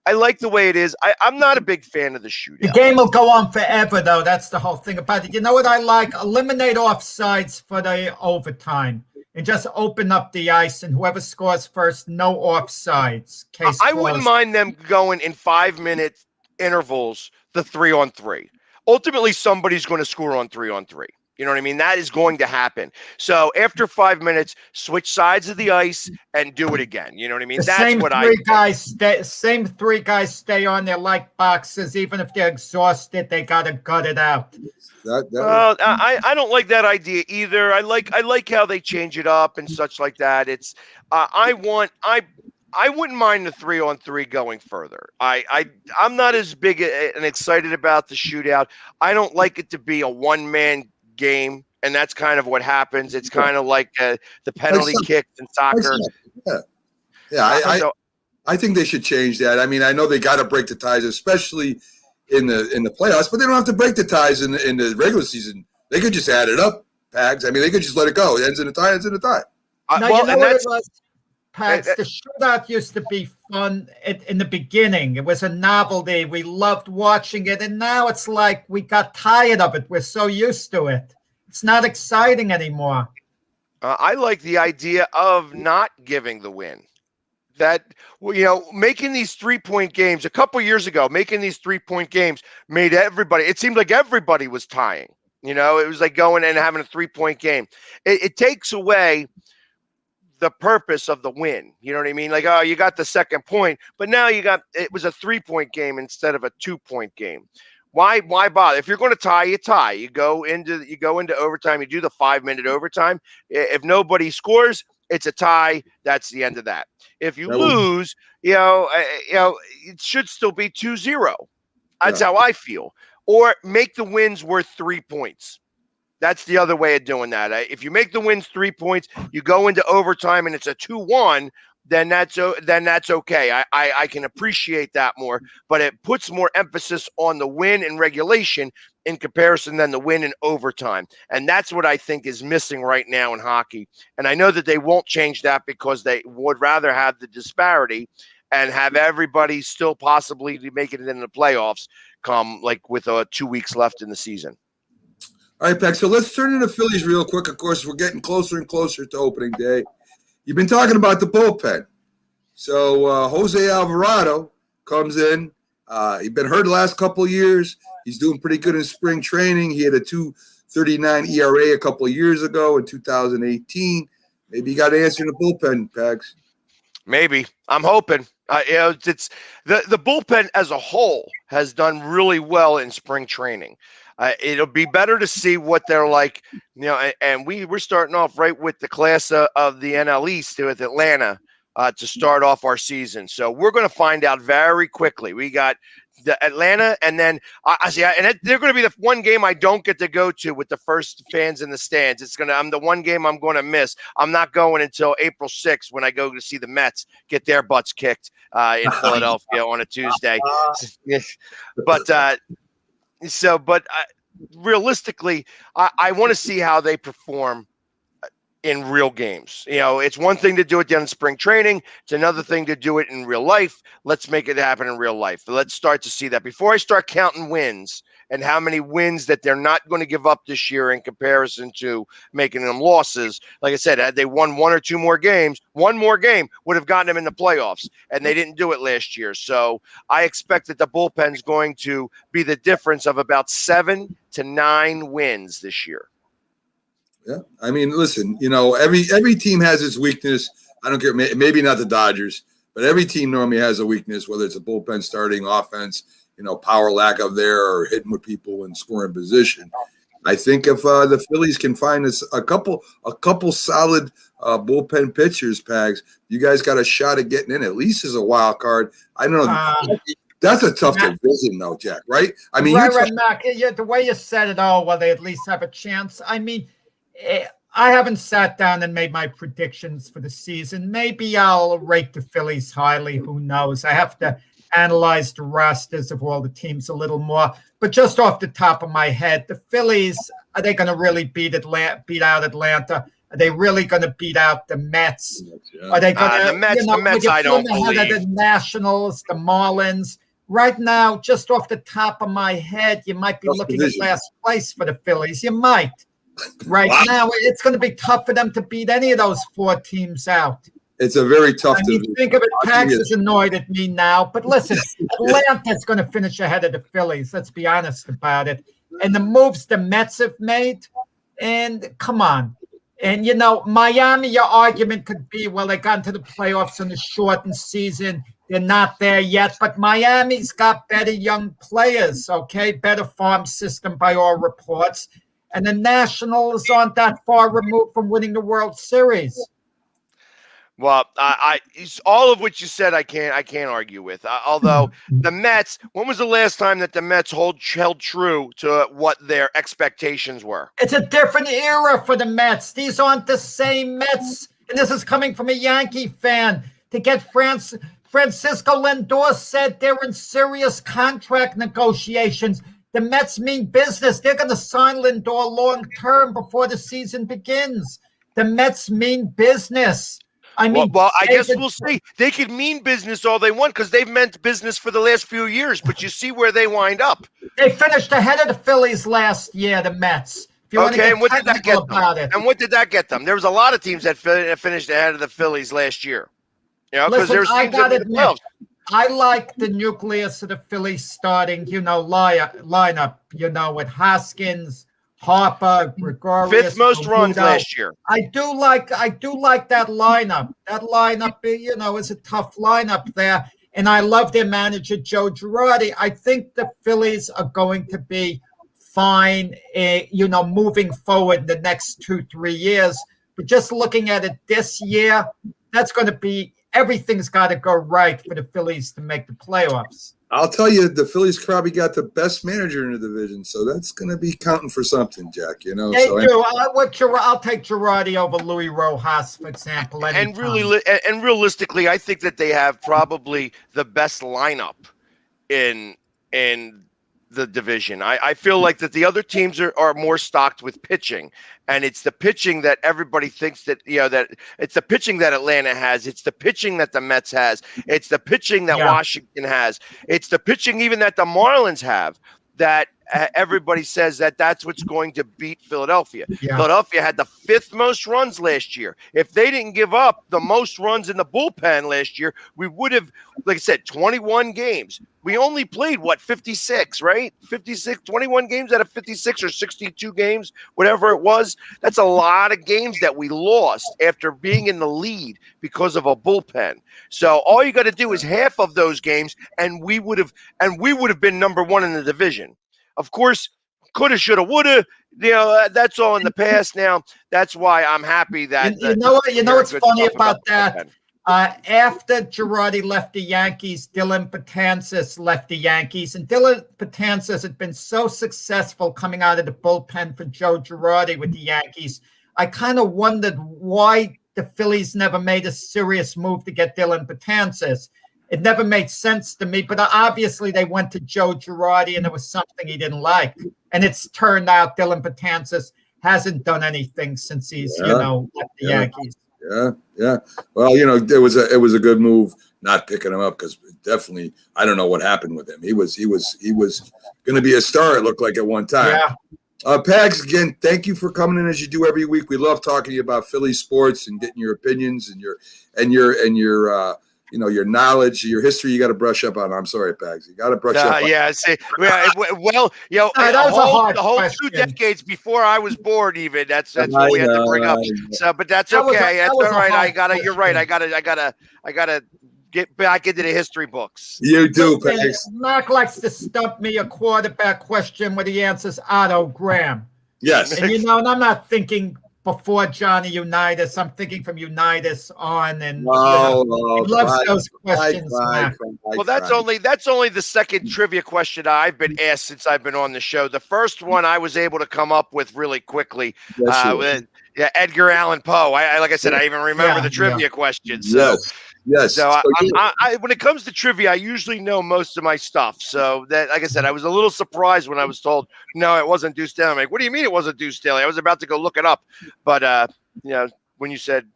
I like the way it is. I'm not a big fan of the shootout. The game will go on forever, though. That's the whole thing about it. You know what I like? Eliminate offsides for the overtime and just open up the ice, and whoever scores first, no offsides. I wouldn't mind them going in 5-minute intervals, the 3-on-3. Ultimately, somebody's going to score on 3-on-3. You know what I mean? That is going to happen. So after 5 minutes, switch sides of the ice and do it again. You know what I mean? Same 3 guys stay on there like boxes. Even if they're exhausted, they got to gut it out. I don't like that idea either. I like how they change it up and such like that. It's I wouldn't mind the 3-on-3 going further. I'm not as big and excited about the shootout. I don't like it to be a one-man game, and that's kind of what happens. It's kind of like the penalty kicks in soccer. I think they should change that. I mean, I know they got to break the ties, especially in the playoffs, but they don't have to break the ties in the regular season. They could just add it up, Pags. I mean, they could just let it go. It ends in a tie. Ends in a tie. Pags, the shootout used to be fun in the beginning. It was a novelty. We loved watching it. And now it's like we got tired of it. We're so used to it. It's not exciting anymore. I like the idea of not giving the win. That, making these 3-point games a couple years ago, making these 3-point games made everybody, it seemed like everybody was tying. It was like going and having a 3-point game. It takes away the purpose of the win. You know what I mean? Like, oh, you got the second point, but now it was a 3-point game instead of a 2-point game. Why bother? If you're going to tie, you tie. You go into overtime. You do the 5-minute overtime. If nobody scores, it's a tie. That's the end of that. If you lose, it should still be 2-0. That's how I feel. Or make the wins worth 3 points. That's the other way of doing that. If you make the wins 3 points, you go into overtime and it's a 2-1. Then that's okay. I can appreciate that more, but it puts more emphasis on the win in regulation in comparison than the win in overtime. And that's what I think is missing right now in hockey. And I know that they won't change that because they would rather have the disparity and have everybody still possibly making it in the playoffs come like with 2 weeks left in the season. All right, Peck. So let's turn to the Phillies real quick. Of course, we're getting closer and closer to opening day. You've been talking about the bullpen. So Jose Alvarado comes in. He's been hurt the last couple of years. He's doing pretty good in spring training. He had a 2.39 ERA a couple of years ago in 2018. Maybe he got an answer in the bullpen, Pags. Maybe. I'm hoping. It's the bullpen as a whole has done really well in spring training. It'll be better to see what they're like, and we're starting off right with the class of the NL East with Atlanta to start off our season. So we're going to find out very quickly. We got the Atlanta, and then they're going to be the one game I don't get to go to with the first fans in the stands. I'm the one game I'm going to miss. I'm not going until April 6th when I go to see the Mets get their butts kicked in Philadelphia on a Tuesday. But realistically, I want to see how they perform in real games. It's one thing to do it down in spring training. It's another thing to do it in real life. Let's make it happen in real life. Let's start to see that before I start counting wins and how many wins that they're not going to give up this year in comparison to making them losses. Like I said, had they won 1 or 2 more games, one more game would have gotten them in the playoffs, and they didn't do it last year. So I expect that the bullpen is going to be the difference of about 7 to 9 wins this year. Yeah, I mean, listen, every team has its weakness. I don't care, maybe not the Dodgers, but every team normally has a weakness, whether it's a bullpen starting offense, power lack of there or hitting with people in scoring position. I think if the Phillies can find us a couple solid bullpen pitchers, Pags, you guys got a shot at getting in at least as a wild card. I don't know. That's a tough division, though, Jack, right? I mean, right, Mac. The way you said it, they at least have a chance. I mean, I haven't sat down and made my predictions for the season. Maybe I'll rate the Phillies highly. Who knows? I have to analyze the rosters of all the teams a little more. But just off the top of my head, the Phillies, are they going to really beat out Atlanta? Are they really going to beat out the Mets? Yeah. Are they going to the Mets? I don't believe. The Nationals, the Marlins. Right now, just off the top of my head, you might be looking at last place for the Phillies. You might. Right now, it's going to be tough for them to beat any of those 4 teams out. It's a very tough division. Think of it, Pax is annoyed at me now. But listen, Atlanta's going to finish ahead of the Phillies. Let's be honest about it. And the moves the Mets have made, and come on. And, Miami, your argument could be, well, they got into the playoffs in the shortened season. They're not there yet. But Miami's got better young players, okay? Better farm system by all reports. And the Nationals aren't that far removed from winning the World Series. Well, all of what you said, I can't argue with. Although the Mets, when was the last time that the Mets held true to what their expectations were? It's a different era for the Mets. These aren't the same Mets. And this is coming from a Yankee fan. To get Francisco Lindor said they're in serious contract negotiations. The Mets mean business. They're going to sign Lindor long-term before the season begins. The Mets mean business. I mean, well, I guess we'll see. They could mean business all they want because they've meant business for the last few years, but you see where they wind up. They finished ahead of the Phillies last year, the Mets. Okay, and what did that get them? And what did that get them? There was a lot of teams that finished ahead of the Phillies last year. Because there's teams that made the playoffs. I like the nucleus of the Phillies starting, lineup, with Hoskins, Harper, Gregorius. 5th most runs last year. I do like that lineup. That lineup, is a tough lineup there. and I love their manager, Joe Girardi. I think the Phillies are going to be fine, moving forward in the next 2-3 years. But just looking at it this year, that's going to be, everything's got to go right for the Phillies to make the playoffs. I'll tell you, the Phillies probably got the best manager in the division, so that's going to be counting for something, Jack. They So, do. I'll take Girardi over Louis Rojas, for example. And realistically, I think that they have probably the best lineup in the division. I feel like that the other teams are more stocked with pitching, and it's the pitching that everybody thinks that, that it's the pitching that Atlanta has. It's the pitching that the Mets has. It's the pitching that Washington has. It's the pitching even that the Marlins have, that everybody says that that's what's going to beat Philadelphia. Yeah. Philadelphia had the 5th most runs last year. If they didn't give up the most runs in the bullpen last year, we would have, like I said, 21 games. We only played, 56, right? 21 games out of 56 or 62 games, whatever it was. That's a lot of games that we lost after being in the lead because of a bullpen. So all you got to do is half of those games, and we would have been number 1 in the division. Of course, coulda, shoulda, woulda. That's all in the past now. That's why I'm happy that you know what's funny about that. After Girardi left the Yankees, Dylan Betances left the Yankees, and Dylan Betances had been so successful coming out of the bullpen for Joe Girardi with the Yankees. I kind of wondered why the Phillies never made a serious move to get Dylan Betances. It never made sense to me, but obviously they went to Joe Girardi, and it was something he didn't like. And it's turned out Dylan Betances hasn't done anything since he's, left the Yankees. Yeah. Well, it was a good move not picking him up, because definitely I don't know what happened with him. He was going to be a star, it looked like, at one time. Yeah. Pags, again, thank you for coming in as you do every week. We love talking to you about Philly sports and getting your opinions and your knowledge, your history. You got to brush up on. I'm sorry, Pags. You got to brush up. Yeah. The whole 2 decades before I was born, even that's what we had to bring up. So, but that's okay. That's all right. You're right. I gotta get back into the history books. You do, Pags. Mark likes to stump me a quarterback question where he answers Otto Graham. Yes. And and I'm not thinking before Johnny Unitas. I'm thinking from Unitas on, and he loves those questions. Well, that's only the second trivia question I've been asked since I've been on the show. The first one I was able to come up with really quickly. With Edgar Allan Poe. Like I said, I even remember the trivia question. So. Yes. So I when it comes to trivia, I usually know most of my stuff. So that, like I said, I was a little surprised when I was told, no, it wasn't Deuce Staley. I'm like, what do you mean it wasn't Deuce Staley? I was about to go look it up. But, when you said,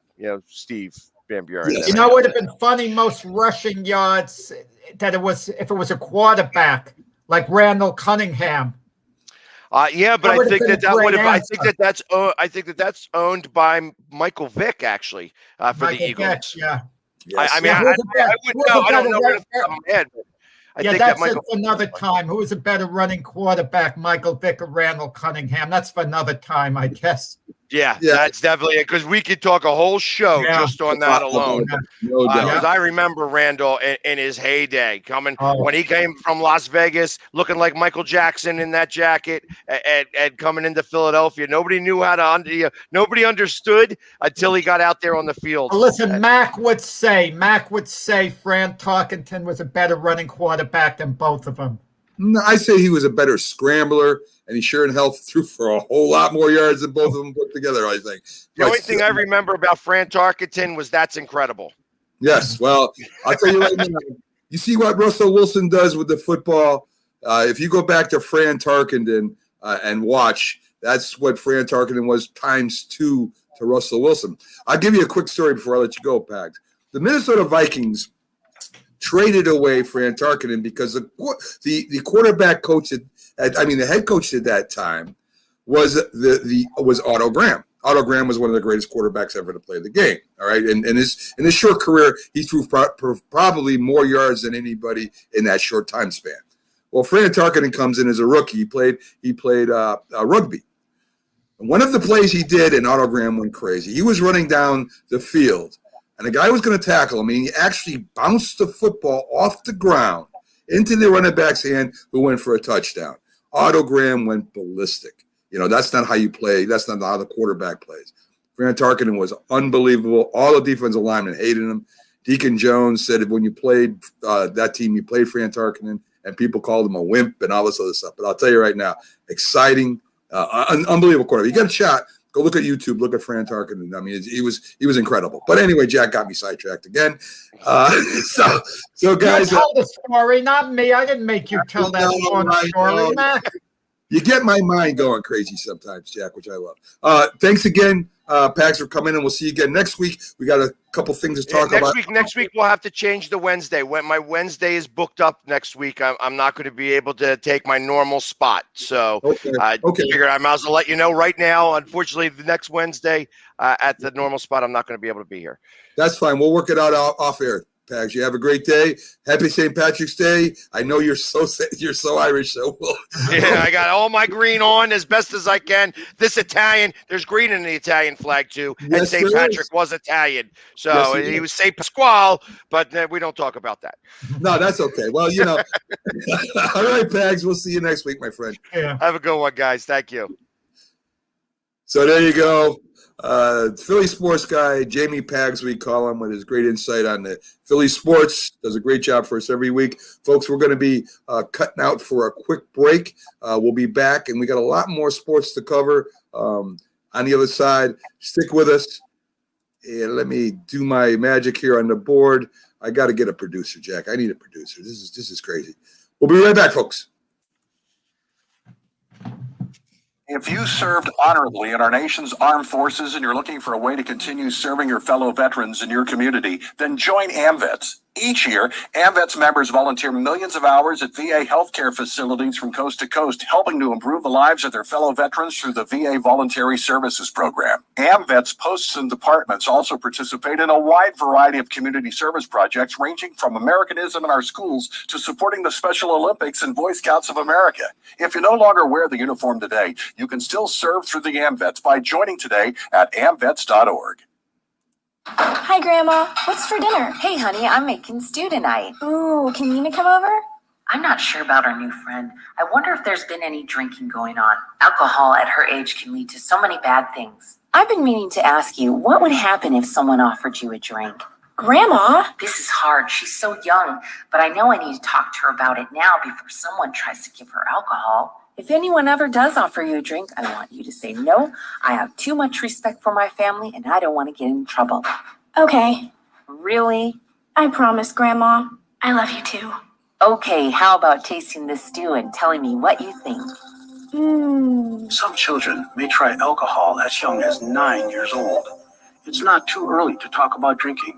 Steve Van Buren. It would have been funny, most rushing yards that if it was a quarterback like Randall Cunningham. But I think I think that's owned by Michael Vick, actually, for Michael the Eagles. Vick, Yes. I wouldn't know. I don't know where to put my head. I think that's that for another time. Who is a better running quarterback, Michael Vick or Randall Cunningham? That's for another time, I guess. Yeah, that's definitely it, because we could talk a whole show just on that alone. No doubt. Because I remember Randall in his heyday when he came from Las Vegas looking like Michael Jackson in that jacket and coming into Philadelphia. Nobody knew nobody understood until he got out there on the field. Listen, Mac would say Fran Tarkenton was a better running quarterback than both of them. No, I say he was a better scrambler, and he sure in health threw for a whole lot more yards than both of them put together, I think. The only thing I remember about Fran Tarkenton was that's incredible. Yes, well, I'll tell you right now, you see what Russell Wilson does with the football. If you go back to Fran Tarkenton and watch, that's what Fran Tarkenton was times 2 to Russell Wilson. I'll give you a quick story before I let you go, Pags. The Minnesota Vikings traded away Fran Tarkenton because the quarterback coach the head coach at that time was Otto Graham. Otto Graham was one of the greatest quarterbacks ever to play the game. All right, and in his short career, he threw probably more yards than anybody in that short time span. Well, Fran Tarkenton comes in as a rookie. He played rugby. And one of the plays he did, and Otto Graham went crazy. He was running down the field, and the guy was going to tackle him, and he actually bounced the football off the ground into the running back's hand, who went for a touchdown. Otto Graham went ballistic. That's not how you play. That's not how the quarterback plays. Fran Tarkenton was unbelievable. All the defensive linemen hated him. Deacon Jones said when you played that team, you played Fran Tarkenton, and people called him a wimp and all this other stuff. But I'll tell you right now, exciting, unbelievable quarterback. You got a shot. Go look at YouTube. Look at Fran Tarkenton. I mean, he was incredible. But anyway, Jack got me sidetracked again. So guys, you tell the story, not me. I didn't make you tell that story, Mac. You get my mind going crazy sometimes, Jack, which I love. Thanks again, Pags, for coming in. We'll see you again next week. We got a couple things to talk about. Next week we'll have to change the Wednesday. When my Wednesday is booked up next week, I'm not going to be able to take my normal spot. So I figured I might as well let you know right now. Unfortunately, the next Wednesday at the normal spot, I'm not going to be able to be here. That's fine. We'll work it out off air. Pags, you have a great day. Happy St. Patrick's Day. I know you're so Irish, so I got all my green on as best as I can. This Italian, there's green in the Italian flag too, yes, and St. Patrick was Italian, so yes, he was St. Pasquale, but we don't talk about that. No, that's okay. Well, all right, Pags. We'll see you next week, my friend. Yeah. Have a good one, guys. Thank you. So there you go. Philly sports guy, Jamie Pags, we call him, with his great insight on the Philly sports. Does a great job for us every week. Folks, we're going to be cutting out for a quick break. We'll be back, and we got a lot more sports to cover on the other side. Stick with us. And let me do my magic here on the board. I got to get a producer, Jack. I need a producer. This is crazy. We'll be right back, folks. If you served honorably in our nation's armed forces and you're looking for a way to continue serving your fellow veterans in your community, then join AMVETS. Each year, AMVETS members volunteer millions of hours at VA healthcare facilities from coast to coast, helping to improve the lives of their fellow veterans through the VA Voluntary Services Program. AMVETS posts and departments also participate in a wide variety of community service projects, ranging from Americanism in our schools to supporting the Special Olympics and Boy Scouts of America. If you no longer wear the uniform today, you can still serve through the AMVETS by joining today at amvets.org. Hi, Grandma. What's for dinner? Hey, honey, I'm making stew tonight. Ooh, can Nina come over? I'm not sure about our new friend. I wonder if there's been any drinking going on. Alcohol at her age can lead to so many bad things. I've been meaning to ask you, what would happen if someone offered you a drink? Grandma? This is hard. She's so young, but I know I need to talk to her about it now before someone tries to give her alcohol. If anyone ever does offer you a drink, I want you to say no. I have too much respect for my family, and I don't want to get in trouble. Okay. Really? I promise, Grandma. I love you too. Okay, how about tasting this stew and telling me what you think? Some children may try alcohol as young as 9 years old. It's not too early to talk about drinking.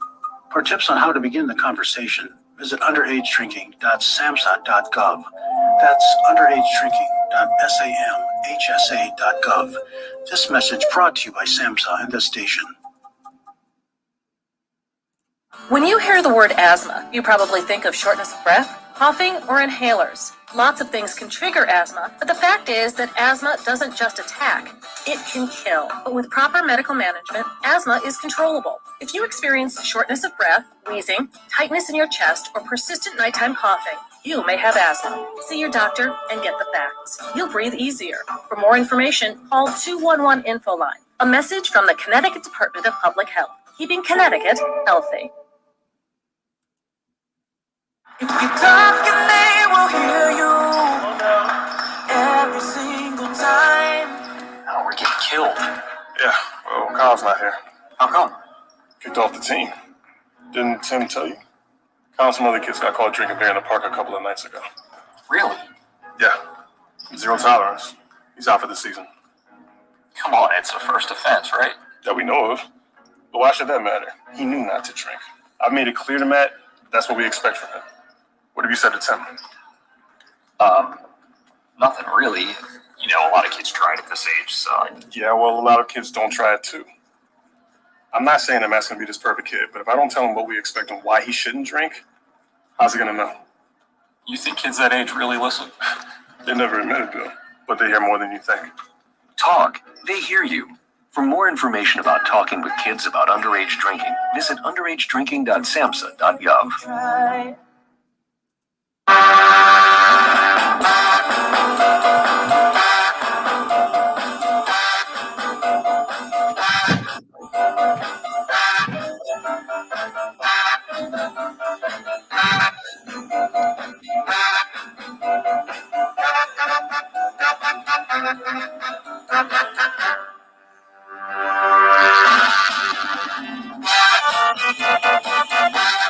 For tips on how to begin the conversation, visit underagedrinking.samhsa.gov. That's underagedrinking.samhsa.gov. This message brought to you by SAMHSA and this station. When you hear the word asthma, you probably think of shortness of breath, coughing, or inhalers. Lots of things can trigger asthma, but the fact is that asthma doesn't just attack, it can kill. But with proper medical management, asthma is controllable. If you experience shortness of breath, wheezing, tightness in your chest, or persistent nighttime coughing, you may have asthma. See your doctor and get the facts. You'll breathe easier. For more information, call 211 Info Line. A message from the Connecticut Department of Public Health, keeping Connecticut healthy. If you talk and they will hear you every single time. Oh, we're getting killed. Yeah, well, Kyle's not here. How come? Kicked off the team. Didn't Tim tell you? Kyle and some other kids got caught drinking beer in the park a couple of nights ago. Really? Yeah. Zero tolerance. He's out for the season. Come on, it's a first offense, right? That we know of. But why should that matter? He knew not to drink. I've made it clear to Matt that's what we expect from him. What have you said to Tim? Nothing really. You know, a lot of kids try it at this age, so. Yeah, well, a lot of kids don't try it too. I'm not saying that Matt's going to be this perfect kid, but if I don't tell him what we expect and why he shouldn't drink, how's he going to know? You think kids that age really listen? They never admit it, Bill, but they hear more than you think. Talk. They hear you. For more information about talking with kids about underage drinking, visit underagedrinking.samhsa.gov.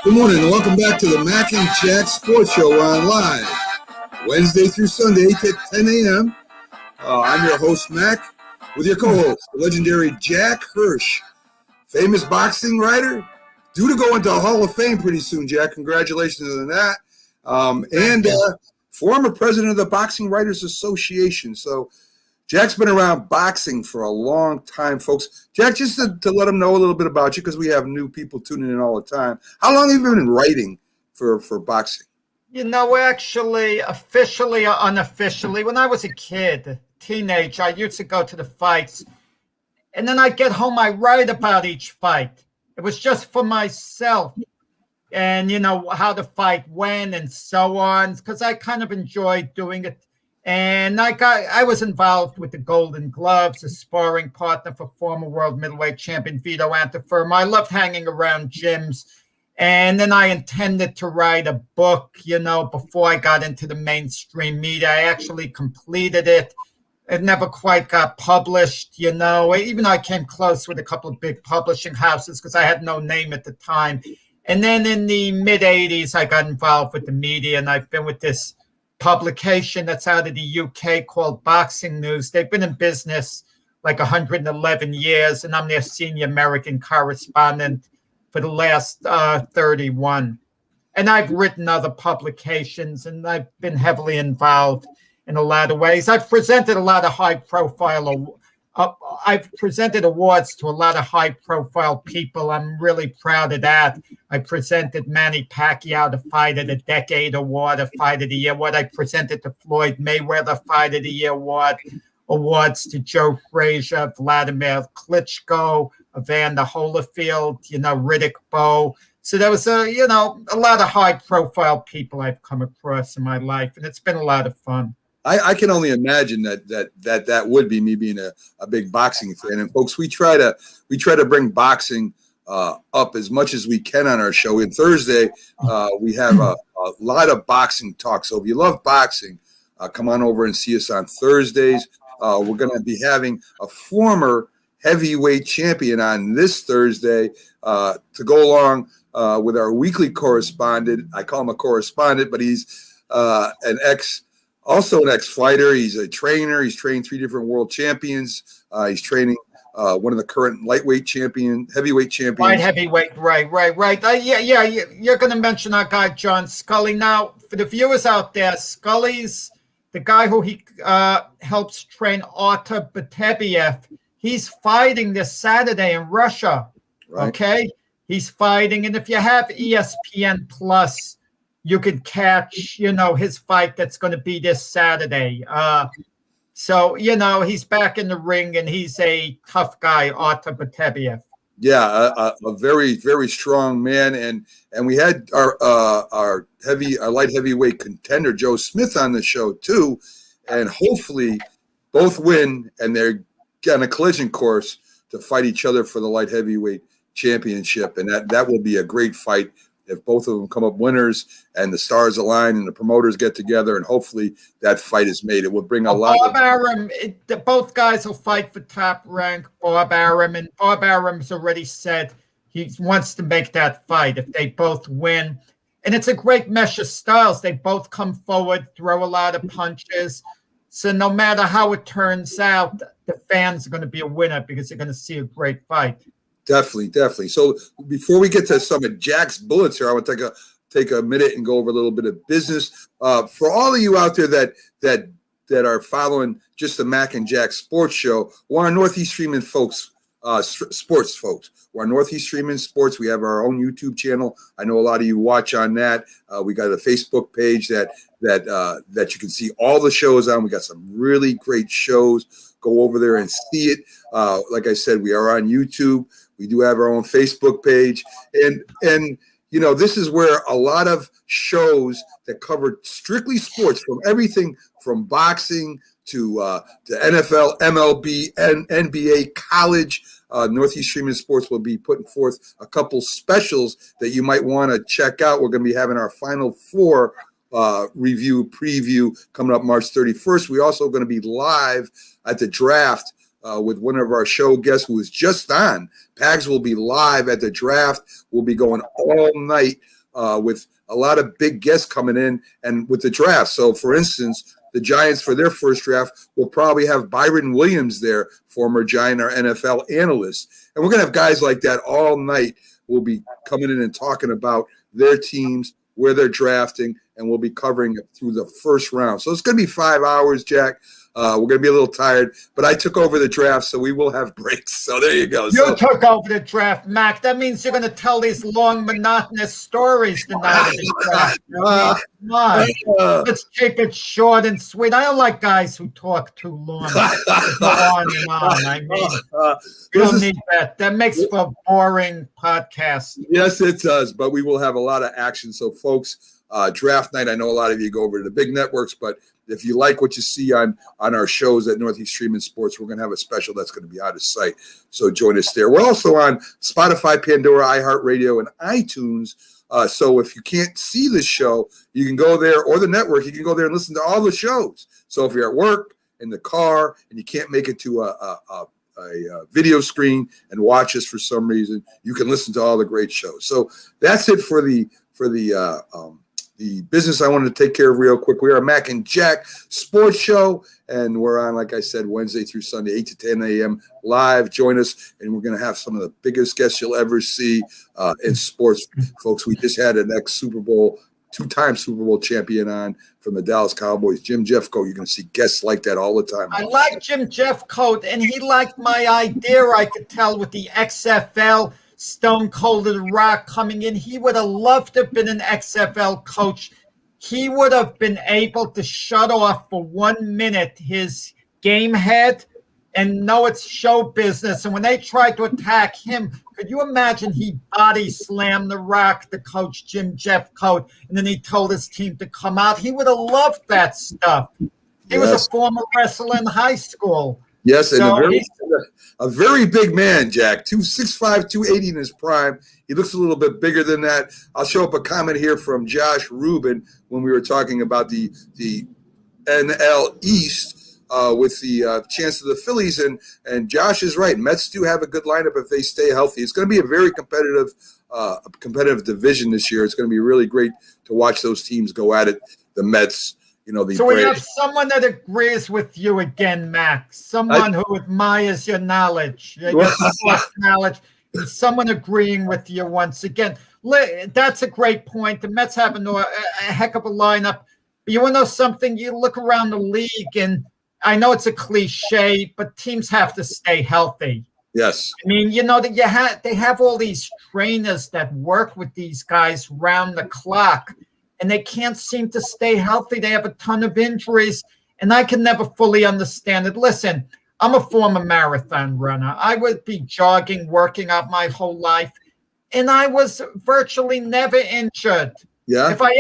Good morning and welcome back to the Mac and Jack Sports Show. We're on live Wednesday through Sunday at 10 a.m. I'm your host, Mac, with your co-host, the legendary Jack Hirsch, famous boxing writer, due to go into the Hall of Fame pretty soon, Jack. Congratulations on that. And former president of the Boxing Writers Association. So Jack's been around boxing for a long time, folks. Jack, just to let them know a little bit about you, because we have new people tuning in all the time. How long have you been writing for boxing? You know, actually, officially or unofficially, when I was a kid, teenage, I used to go to the fights. And then I'd get home, I write about each fight. It was just for myself. And, you know, how the fight went and so on, because I kind of enjoyed doing it. And I was involved with the Golden Gloves, a sparring partner for former world middleweight champion Vito Antuofermo. I loved hanging around gyms. And then I intended to write a book, you know, before I got into the mainstream media. I actually completed it. It never quite got published, you know, even though I came close with a couple of big publishing houses because I had no name at the time. And then in the mid-'80s, I got involved with the media, and I've been with this publication that's out of the UK called Boxing News. They've been in business like 111 years, and I'm their senior American correspondent for the last 31. And I've written other publications, and I've been heavily involved in a lot of ways. I've presented a lot of high-profile I've presented awards to a lot of high-profile people. I'm really proud of that. I presented Manny Pacquiao the Fight of the Decade Award, a Fight of the Year Award. I presented the Floyd Mayweather Fight of the Year Award, awards to Joe Frazier, Vladimir Klitschko, Evander Holyfield, you know, Riddick Bowe. So there was a lot of high-profile people I've come across in my life, and it's been a lot of fun. I can only imagine that would be me being a big boxing fan. And folks, we try to bring boxing up as much as we can on our show. And Thursday, we have a lot of boxing talk. So if you love boxing, come on over and see us on Thursdays. We're going to be having a former heavyweight champion on this Thursday to go along with our weekly correspondent. I call him a correspondent, but he's also an ex-fighter. He's a trainer. He's trained 3 different world champions. He's training one of the current heavyweight champions. Light heavyweight, right. You're going to mention our guy, John Scully. Now, for the viewers out there, Scully's the guy who he helps train Artur Beterbiev. He's fighting this Saturday in Russia, right. Okay? He's fighting, and if you have ESPN Plus, you can catch, you know, his fight that's going to be this Saturday. So, you know, he's back in the ring, and he's a tough guy, Artur Beterbiev. Yeah, a very, very strong man. And we had our light heavyweight contender, Joe Smith, on the show, too. And hopefully both win, and they're on a collision course to fight each other for the light heavyweight championship. And that will be a great fight if both of them come up winners and the stars align and the promoters get together, and hopefully that fight is made. It will bring a lot Bob Arum, both guys will fight for top rank, Bob Arum, and Bob Arum's already said he wants to make that fight if they both win. And it's a great mesh of styles. They both come forward, throw a lot of punches. So no matter how it turns out, the fans are going to be a winner because they're going to see a great fight. Definitely. So before we get to some of Jack's bullets here, I want to take a minute and go over a little bit of business. For all of you out there that are following just the Mac and Jack Sports Show, we're on Northeast Streaming, folks, sports folks. We're on Northeast Streaming Sports. We have our own YouTube channel. I know a lot of you watch on that. We got a Facebook page that you can see all the shows on. We got some really great shows. Go over there and see it. Like I said, we are on YouTube. We do have our own Facebook page, and you know, this is where a lot of shows that cover strictly sports, from everything from boxing to NFL, MLB, and NBA, college. Northeast Streaming Sports will be putting forth a couple specials that you might want to check out. We're going to be having our Final Four preview coming up March 31st. We're also going to be live at the draft with one of our show guests who was just on. Pags will be live at the draft. We'll be going all night with a lot of big guests coming in and with the draft. So, for instance, the Giants for their first draft will probably have Byron Williams there, former Giant or NFL analyst. And we're going to have guys like that all night. We'll be coming in and talking about their teams, where they're drafting, and we'll be covering it through the first round. So it's going to be 5 hours, Jack. We're going to be a little tired, but I took over the draft, so we will have breaks. So there you go. You took over the draft, Mac. That means you're going to tell these long, monotonous stories tonight. Come on. Let's keep it short and sweet. I don't like guys who talk too long. Go on and on. I mean, you don't need that. That makes for a boring podcast. Yes, it does, but we will have a lot of action. So, folks, draft night, I know a lot of you go over to the big networks, but if you like what you see on our shows at Northeast Streaming Sports, we're going to have a special that's going to be out of sight. So join us there. We're also on Spotify, Pandora, iHeartRadio, and iTunes. So if you can't see the show, you can go there, or the network. You can go there and listen to all the shows. So if you're at work, in the car, and you can't make it to a video screen and watch us for some reason, you can listen to all the great shows. So that's it for the business I wanted to take care of real quick. We are Mac and Jack Sports Show, and we're on, like I said, Wednesday through Sunday, 8 to 10 a.m. live. Join us, and we're going to have some of the biggest guests you'll ever see in sports. Folks, we just had an ex-Super Bowl, two-time Super Bowl champion on from the Dallas Cowboys, Jim Jeffcoat. You're going to see guests like that all the time. I like Jim Jeffcoat, and he liked my idea, I could tell, with the XFL. Stone Cold the Rock coming in. He would have loved to have been an XFL coach. He would have been able to shut off for 1 minute his game head and know it's show business. And when they tried to attack him, could you imagine he body slammed the Rock, the coach Jim Jeffcoat, and then he told his team to come out? He would have loved that stuff. He was a former wrestler in high school. Yes, and a very big man, Jack. 265, 280 in his prime. He looks a little bit bigger than that. I'll show up a comment here from Josh Rubin when we were talking about the NL East with the chance of the Phillies. And Josh is right. Mets do have a good lineup if they stay healthy. It's going to be a very competitive division this year. It's going to be really great to watch those teams go at it. The Mets. So we have someone that agrees with you again, Max. Someone who admires your knowledge, your sports knowledge, and someone agreeing with you once again. That's a great point. The Mets have a heck of a lineup. But you want to know something? You look around the league, and I know it's a cliche, but teams have to stay healthy. Yes. I mean, that they have all these trainers that work with these guys round the clock, and they can't seem to stay healthy. They have a ton of injuries, and I can never fully understand it. Listen, I'm a former marathon runner. I would be jogging, working out my whole life, and I was virtually never injured. Yeah. If I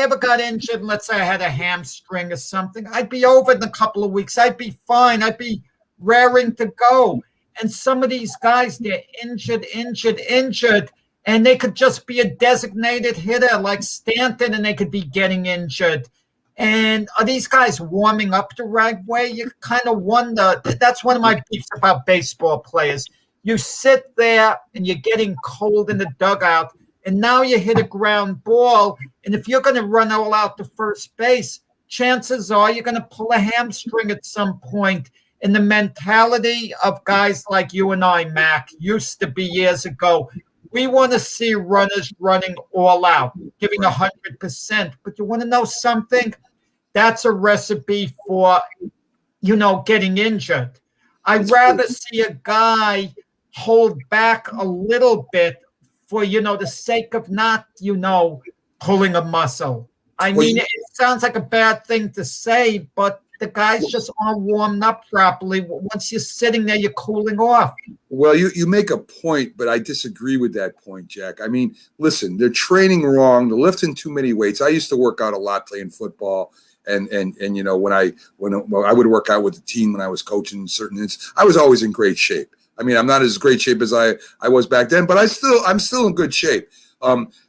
ever got injured, and let's say I had a hamstring or something, I'd be over in a couple of weeks. I'd be fine. I'd be raring to go. And some of these guys, they're injured, and they could just be a designated hitter like Stanton, and they could be getting injured. And are these guys warming up the right way? You kind of wonder. That's one of my beefs about baseball players. You sit there, and you're getting cold in the dugout, and now you hit a ground ball, and if you're going to run all out to first base, chances are you're going to pull a hamstring at some point. And the mentality of guys like you and I, Mac, used to be years ago, we want to see runners running all out, giving 100%. But you want to know something? That's a recipe for, getting injured. I'd rather see a guy hold back a little bit for, the sake of not, pulling a muscle. I mean, it sounds like a bad thing to say, but the guys just aren't warmed up properly. Once you're sitting there, you're cooling off. Well, you make a point, but I disagree with that point, Jack. I mean, listen, they're training wrong. They're lifting too many weights. I used to work out a lot playing football. And when I would work out with the team when I was coaching certain instances, I was always in great shape. I mean, I'm not as great shape as I was back then, but I'm still in good shape.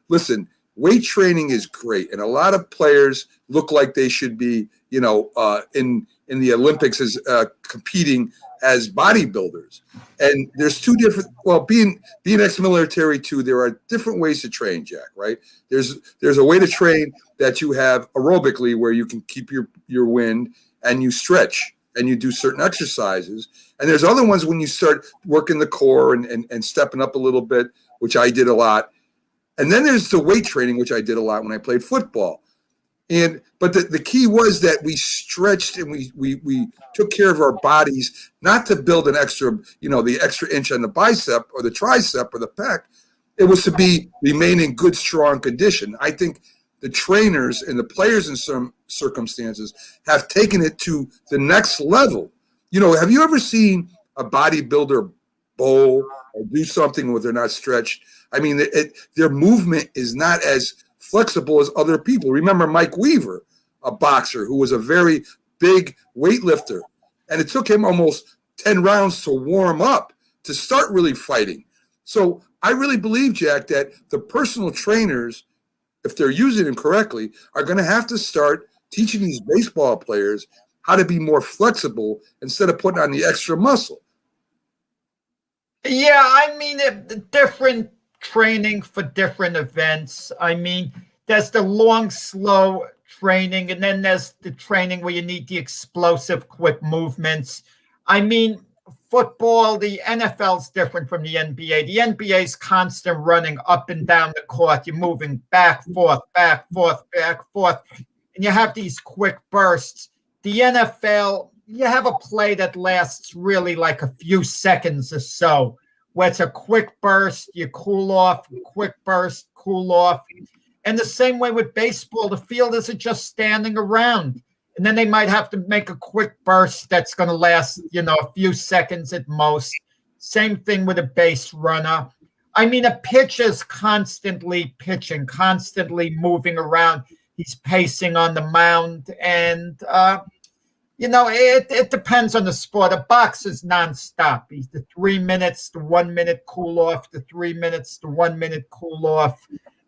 Listen, weight training is great, and a lot of players look like they should be, in the Olympics as competing as bodybuilders. And there's two different. Well, being ex-military too, there are different ways to train, Jack. Right? There's a way to train that you have aerobically, where you can keep your wind and you stretch and you do certain exercises. And there's other ones when you start working the core and stepping up a little bit, which I did a lot. And then there's the weight training, which I did a lot when I played football. But the key was that we stretched and we took care of our bodies, not to build an extra, the extra inch on the bicep or the tricep or the pec. It was to remain in good, strong condition. I think the trainers and the players in some circumstances have taken it to the next level. Have you ever seen a bodybuilder bowl or do something where they're not stretched? I mean, their movement is not as flexible as other people. Remember Mike Weaver, a boxer who was a very big weightlifter, and it took him almost 10 rounds to warm up to start really fighting. So I really believe, Jack, that the personal trainers, if they're using them correctly, are going to have to start teaching these baseball players how to be more flexible instead of putting on the extra muscle. Yeah, I mean, different training for different events. I mean, there's the long, slow training, and then there's the training where you need the explosive, quick movements. I mean, football, the NFL's different from the NBA. The NBA's constant running up and down the court. You're moving back, forth, back, forth, back, forth, and you have these quick bursts. The NFL, you have a play that lasts really like a few seconds or so, where it's a quick burst, you cool off, quick burst, cool off. And the same way with baseball, the fielders are just standing around. And then they might have to make a quick burst that's going to last, a few seconds at most. Same thing with a base runner. I mean, a pitcher's constantly pitching, constantly moving around. He's pacing on the mound. And, it depends on the sport. A boxer's nonstop. He's the 3 minutes, the 1 minute cool off, the 3 minutes, the 1 minute cool off.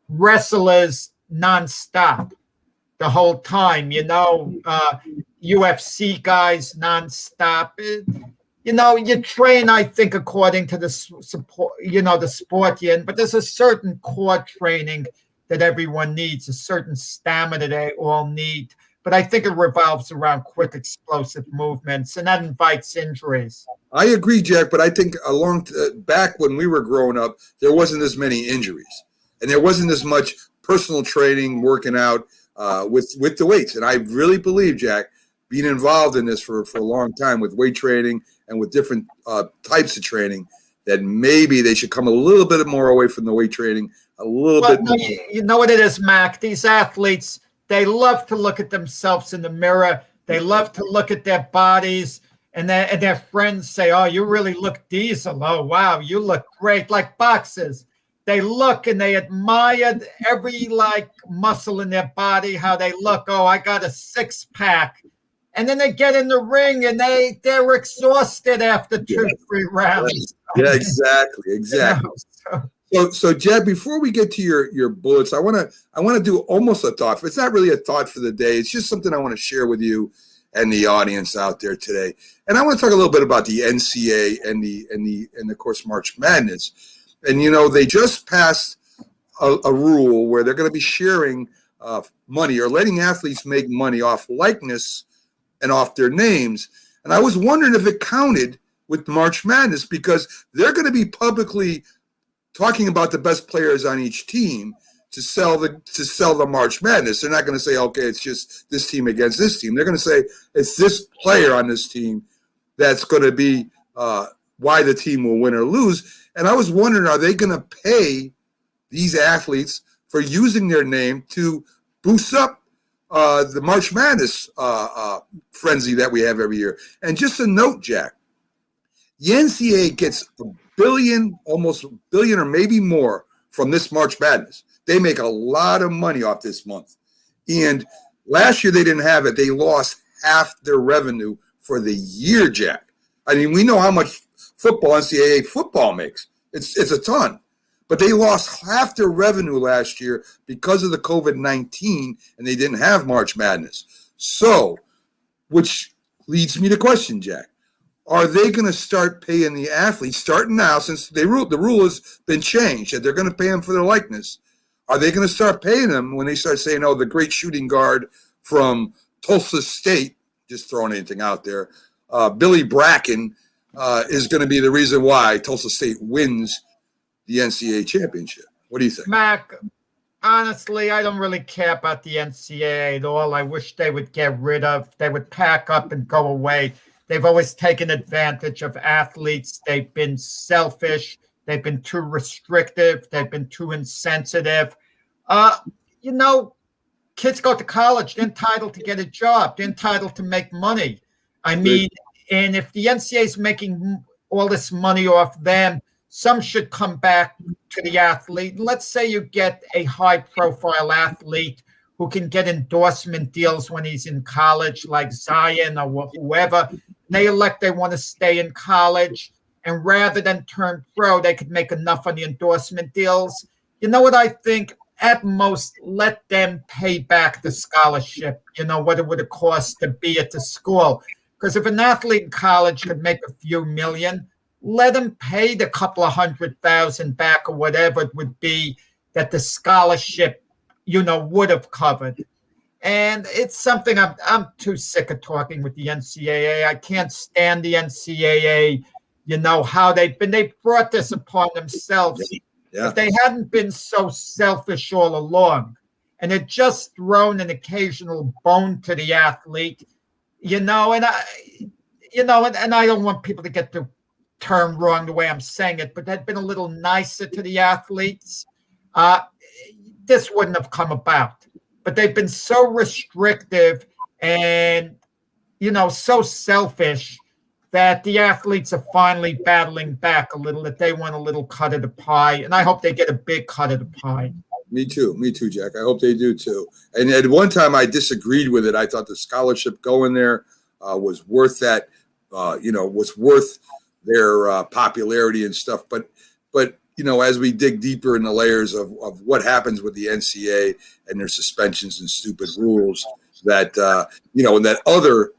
Wrestlers nonstop the whole time, UFC guys nonstop. You train, I think, according to the support, the sport you're in, but there's a certain core training that everyone needs, a certain stamina they all need. But I think it revolves around quick, explosive movements, and that invites injuries. I agree, Jack, but I think back when we were growing up, there wasn't as many injuries, and there wasn't as much personal training, working out with the weights. And I really believe, Jack, being involved in this for a long time with weight training and with different types of training, that maybe they should come a little bit more away from the weight training, a little bit more. You know what it is, Mac? These athletes, they love to look at themselves in the mirror. They love to look at their bodies, and their friends say, "Oh, you really look diesel. Oh, wow, you look great." Like boxers, they look and they admire every muscle in their body, how they look. Oh, I got a 6-pack. And then they get in the ring and they're exhausted after 2-3 rounds. Yeah, exactly. So Jack, before we get to your bullets, I want to do almost a thought. It's not really a thought for the day. It's just something I want to share with you and the audience out there today. And I want to talk a little bit about the NCAA and of course March Madness. And they just passed a rule where they're going to be sharing money or letting athletes make money off likeness and off their names. And I was wondering if it counted with March Madness, because they're going to be publicly talking about the best players on each team to sell the March Madness. They're not going to say, okay, it's just this team against this team. They're going to say it's this player on this team that's going to be why the team will win or lose. And I was wondering, are they going to pay these athletes for using their name to boost up the March Madness frenzy that we have every year? And just a note, Jack, the NCAA gets almost $1 billion or maybe more from this March Madness. They make a lot of money off this month. And last year they didn't have it. They lost half their revenue for the year, Jack. I mean, we know how much NCAA football makes. It's a ton. But they lost half their revenue last year because of the COVID-19, and they didn't have March Madness. So, which leads me to question, Jack. Are they going to start paying the athletes, starting now, since the rule has been changed, that they're going to pay them for their likeness? Are they going to start paying them when they start saying, oh, the great shooting guard from Tulsa State, just throwing anything out there, Billy Bracken is going to be the reason why Tulsa State wins the NCAA championship? What do you think? Mac, honestly, I don't really care about the NCAA at all. I wish they would they would pack up and go away. They've always taken advantage of athletes. They've been selfish. They've been too restrictive. They've been too insensitive. Kids go to college. They're entitled to get a job. They're entitled to make money. I mean, and if the NCAA is making all this money off them, some should come back to the athlete. Let's say you get a high-profile athlete who can get endorsement deals when he's in college, like Zion or whoever. They want to stay in college, and rather than turn pro, they could make enough on the endorsement deals. You know what I think? At most, let them pay back the scholarship, what it would have cost to be at the school. Because if an athlete in college could make a few million, let them pay the couple of $100,000 back or whatever it would be that the scholarship, would have covered. And it's something I'm too sick of talking with the NCAA. I can't stand the NCAA. How they brought this upon themselves. Yeah. If they hadn't been so selfish all along and had just thrown an occasional bone to the athlete, and I don't want people to get the term wrong the way I'm saying it, but had been a little nicer to the athletes, this wouldn't have come about. But they've been so restrictive and, so selfish that the athletes are finally battling back a little, that they want a little cut of the pie. And I hope they get a big cut of the pie. Me too, Jack. I hope they do too. And at one time I disagreed with it. I thought the scholarship going there was worth that, was worth their popularity and stuff. But as we dig deeper in the layers of what happens with the NCAA and their suspensions and stupid rules, that and that other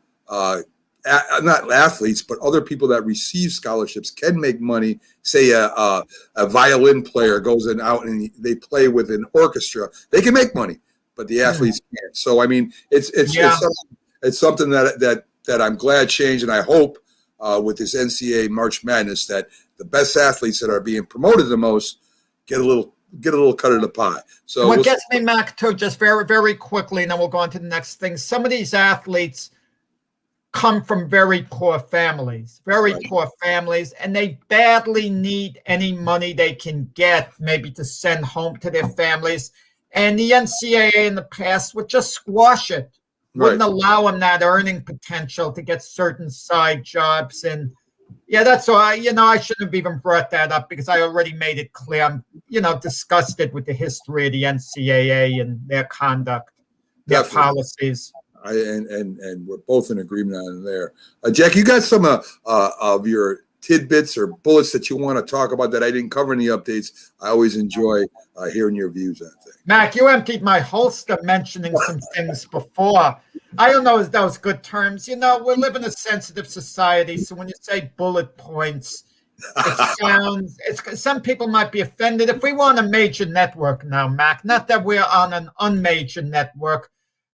not athletes, but other people that receive scholarships can make money. Say a violin player goes out and they play with an orchestra, they can make money, but the athletes can't. So I mean, it's something that I'm glad changed, and I hope with this NCAA March Madness that the best athletes that are being promoted the most get a little cut of the pie. So what gets me, Mac, too, just very, very quickly, and then we'll go on to the next thing. Some of these athletes come from very poor families, and they badly need any money they can get, maybe to send home to their families. And the NCAA in the past would just squash it, wouldn't allow them that earning potential to get certain side jobs. And that's why, I shouldn't have even brought that up, because I already made it clear. I'm, disgusted with the history of the NCAA and their conduct, their policies. And we're both in agreement on there. Jack, you got some of your tidbits or bullets that you want to talk about that I didn't cover in the updates. I always enjoy hearing your views on things. Mac, you emptied my holster mentioning some things before. I don't know if those good terms. We live in a sensitive society, so when you say bullet points, it sounds. Some people might be offended. If we were on a major network now, Mac, not that we're on an unmajor network,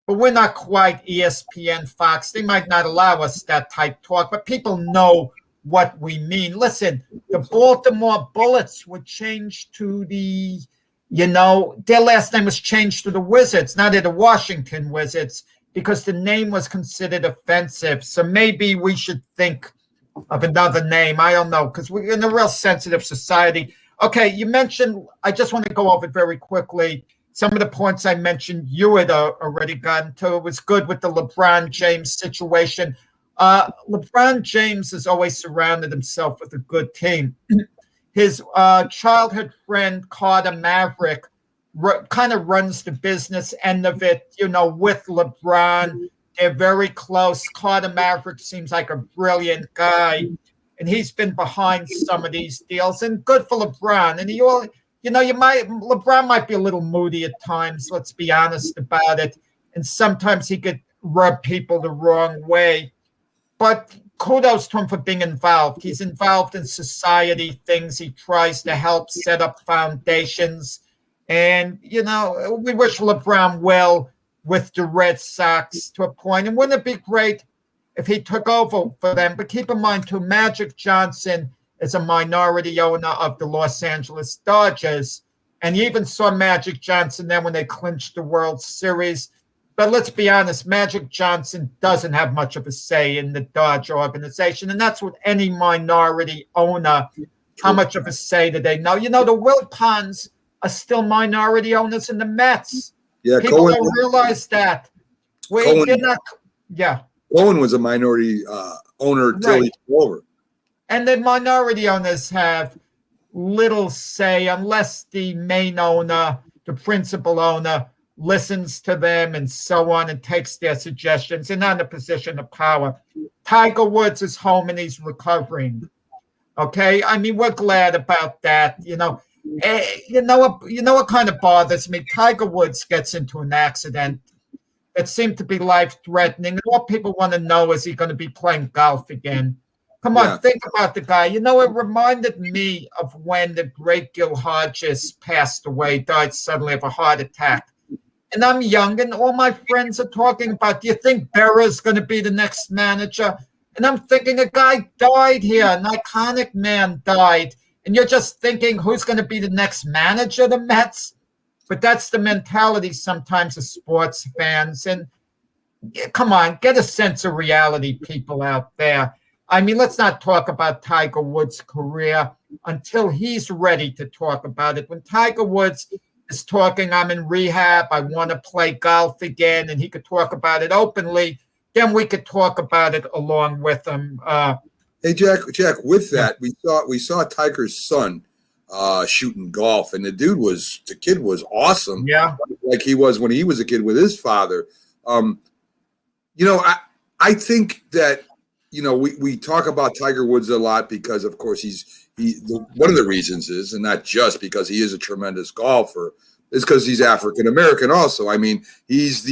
but we're not quite ESPN, Fox. They might not allow us that type talk, but people know what we mean. Listen, the Baltimore Bullets were changed to the, their last name was changed to the Wizards. Now they're the Washington Wizards, because the name was considered offensive. So maybe we should think of another name. I don't know, because we're in a real sensitive society. Okay, you mentioned, I just want to go over it very quickly. Some of the points I mentioned, you had already gotten to. It was good with the LeBron James situation. LeBron James has always surrounded himself with a good team. His childhood friend, Carter Maverick, kind of runs the business end of it, with LeBron. They're very close. Carter Maverick seems like a brilliant guy, and he's been behind some of these deals. And good for LeBron. And LeBron might be a little moody at times. Let's be honest about it. And sometimes he could rub people the wrong way. But kudos to him for being involved. He's involved in society things. He tries to help set up foundations. And, we wish LeBron well with the Red Sox to a point. And wouldn't it be great if he took over for them? But keep in mind, too, Magic Johnson is a minority owner of the Los Angeles Dodgers. And you even saw Magic Johnson then when they clinched the World Series. But let's be honest, Magic Johnson doesn't have much of a say in the Dodger organization. And that's what any minority owner, how much of a say do they know? The Wilpons are still minority owners in the Mets. Yeah, people Cohen, don't realize that. Cohen was a minority owner till he took over. And the minority owners have little say unless the main owner, the principal owner, listens to them and so on and takes their suggestions. They're not in a position of power. Tiger Woods is home and he's recovering. Okay, I mean, we're glad about that. You know what kind of bothers me? Tiger Woods gets into an accident that seemed to be life-threatening. And what people want to know is he going to be playing golf again? Come on, think about the guy. It reminded me of when the great Gil Hodges passed away, died suddenly of a heart attack. And I'm young, and all my friends are talking about, do you think Berra's going to be the next manager? And I'm thinking, a guy died here, an iconic man died. And you're just thinking, who's going to be the next manager of the Mets? But that's the mentality sometimes of sports fans. And come on, get a sense of reality, people out there. I mean, let's not talk about Tiger Woods' career until he's ready to talk about it. When Tiger Woods is talking, I'm in rehab, I want to play golf again, and he could talk about it openly, then we could talk about it along with him. Hey, Jack, with that, we saw Tiger's son shooting golf, and the kid was awesome. Yeah. Like he was when he was a kid with his father. I think that, we talk about Tiger Woods a lot because, of course, one of the reasons is, and not just because he is a tremendous golfer, is because he's African American. Also, I mean, he's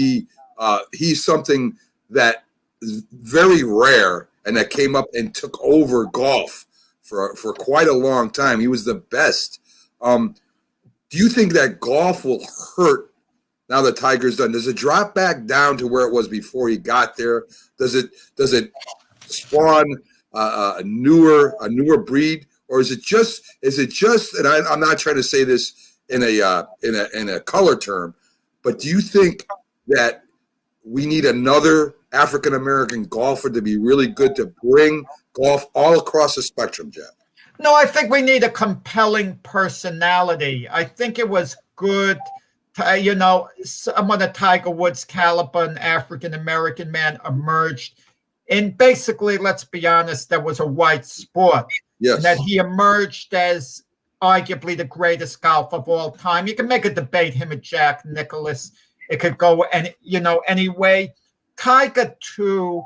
something that is very rare and that came up and took over golf for quite a long time. He was the best. Do you think that golf will hurt now that Tiger's done? Does it drop back down to where it was before he got there? Does it spawn a newer breed, or is it just? And I'm not trying to say this in a color term, but do you think that we need another African American golfer to be really good to bring golf all across the spectrum, Jeff? No, I think we need a compelling personality. I think it was good. Someone of Tiger Woods' caliber, an African American man, emerged. And basically, let's be honest, that was a white sport. Yes. And that he emerged as arguably the greatest golfer of all time. You can make a debate, him and Jack Nicklaus. It could go any way. Tiger, too,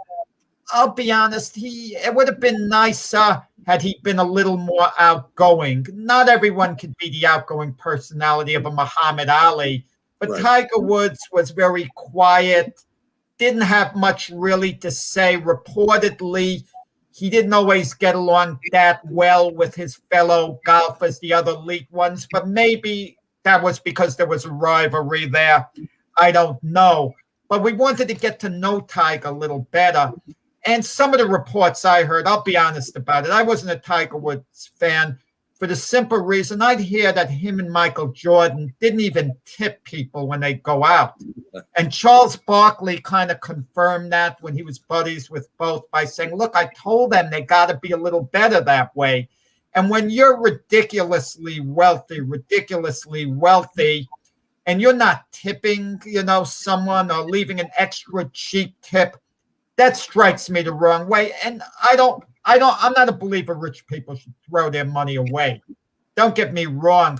I'll be honest, it would have been nicer had he been a little more outgoing. Not everyone could be the outgoing personality of a Muhammad Ali, but right. Tiger Woods was very quiet, didn't have much really to say. Reportedly, he didn't always get along that well with his fellow golfers, the other elite ones, but maybe that was because there was a rivalry there. I don't know. But we wanted to get to know Tiger a little better. And some of the reports I heard, I'll be honest about it, I wasn't a Tiger Woods fan for the simple reason I'd hear that him and Michael Jordan didn't even tip people when they go out. And Charles Barkley kind of confirmed that when he was buddies with both by saying, look, I told them they got to be a little better that way. And when you're ridiculously wealthy, and you're not tipping, someone or leaving an extra cheap tip, that strikes me the wrong way. And I'm not a believer rich people should throw their money away. Don't get me wrong.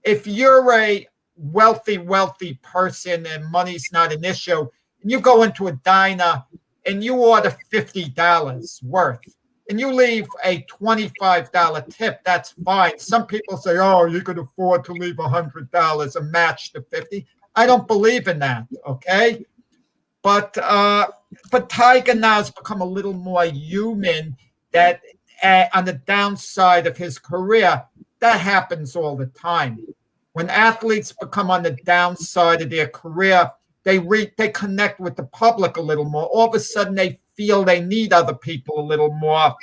If you're a wealthy person and money's not an issue, and you go into a diner and you order $50 worth, and you leave a $25 tip, that's fine. Some people say, oh, you could afford to leave $100 and match the $50. I don't believe in that, okay? But Tiger now has become a little more human, that on the downside of his career, that happens all the time. When athletes become on the downside of their career, they connect with the public a little more. All of a sudden, they feel they need other people a little more.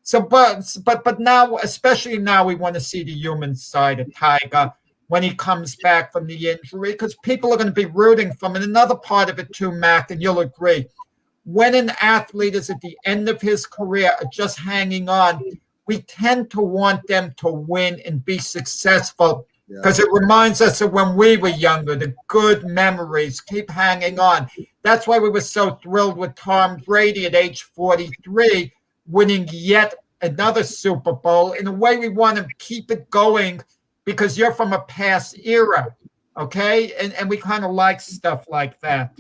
So, but now, especially now, we want to see the human side of Tiger when he comes back from the injury, because people are going to be rooting for him. And another part of it too, Mac, and you'll agree, when an athlete is at the end of his career just hanging on, we tend to want them to win and be successful, because it reminds us of when we were younger, the good memories keep hanging on. That's why we were so thrilled with Tom Brady at age 43, winning yet another Super Bowl. In a way, we want to keep it going because you're from a past era, okay? And we kind of like stuff like that.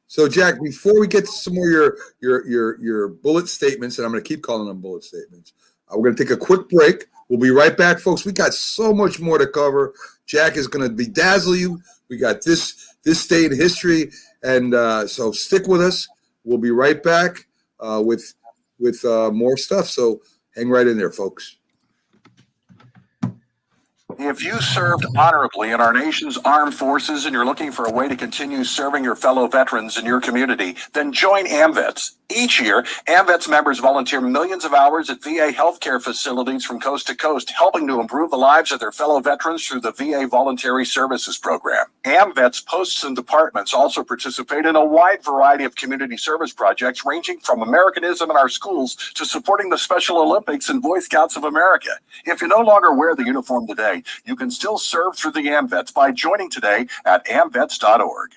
So, Jack, before we get to some more your bullet statements, and I'm going to keep calling them bullet statements, we're going to take a quick break. We'll be right back, folks. We got so much more to cover. Jack is going to bedazzle you. We got this day in history, and so stick with us. We'll be right back with more stuff. So hang right in there, folks. If you served honorably in our nation's armed forces and you're looking for a way to continue serving your fellow veterans in your community, then join AMVETS. Each year, AMVETS members volunteer millions of hours at VA healthcare facilities from coast to coast, helping to improve the lives of their fellow veterans through the VA Voluntary Services Program. AMVETS posts and departments also participate in a wide variety of community service projects, ranging from Americanism in our schools to supporting the Special Olympics and Boy Scouts of America. If you no longer wear the uniform today, you can still serve through the AMVETS by joining today at amvets.org.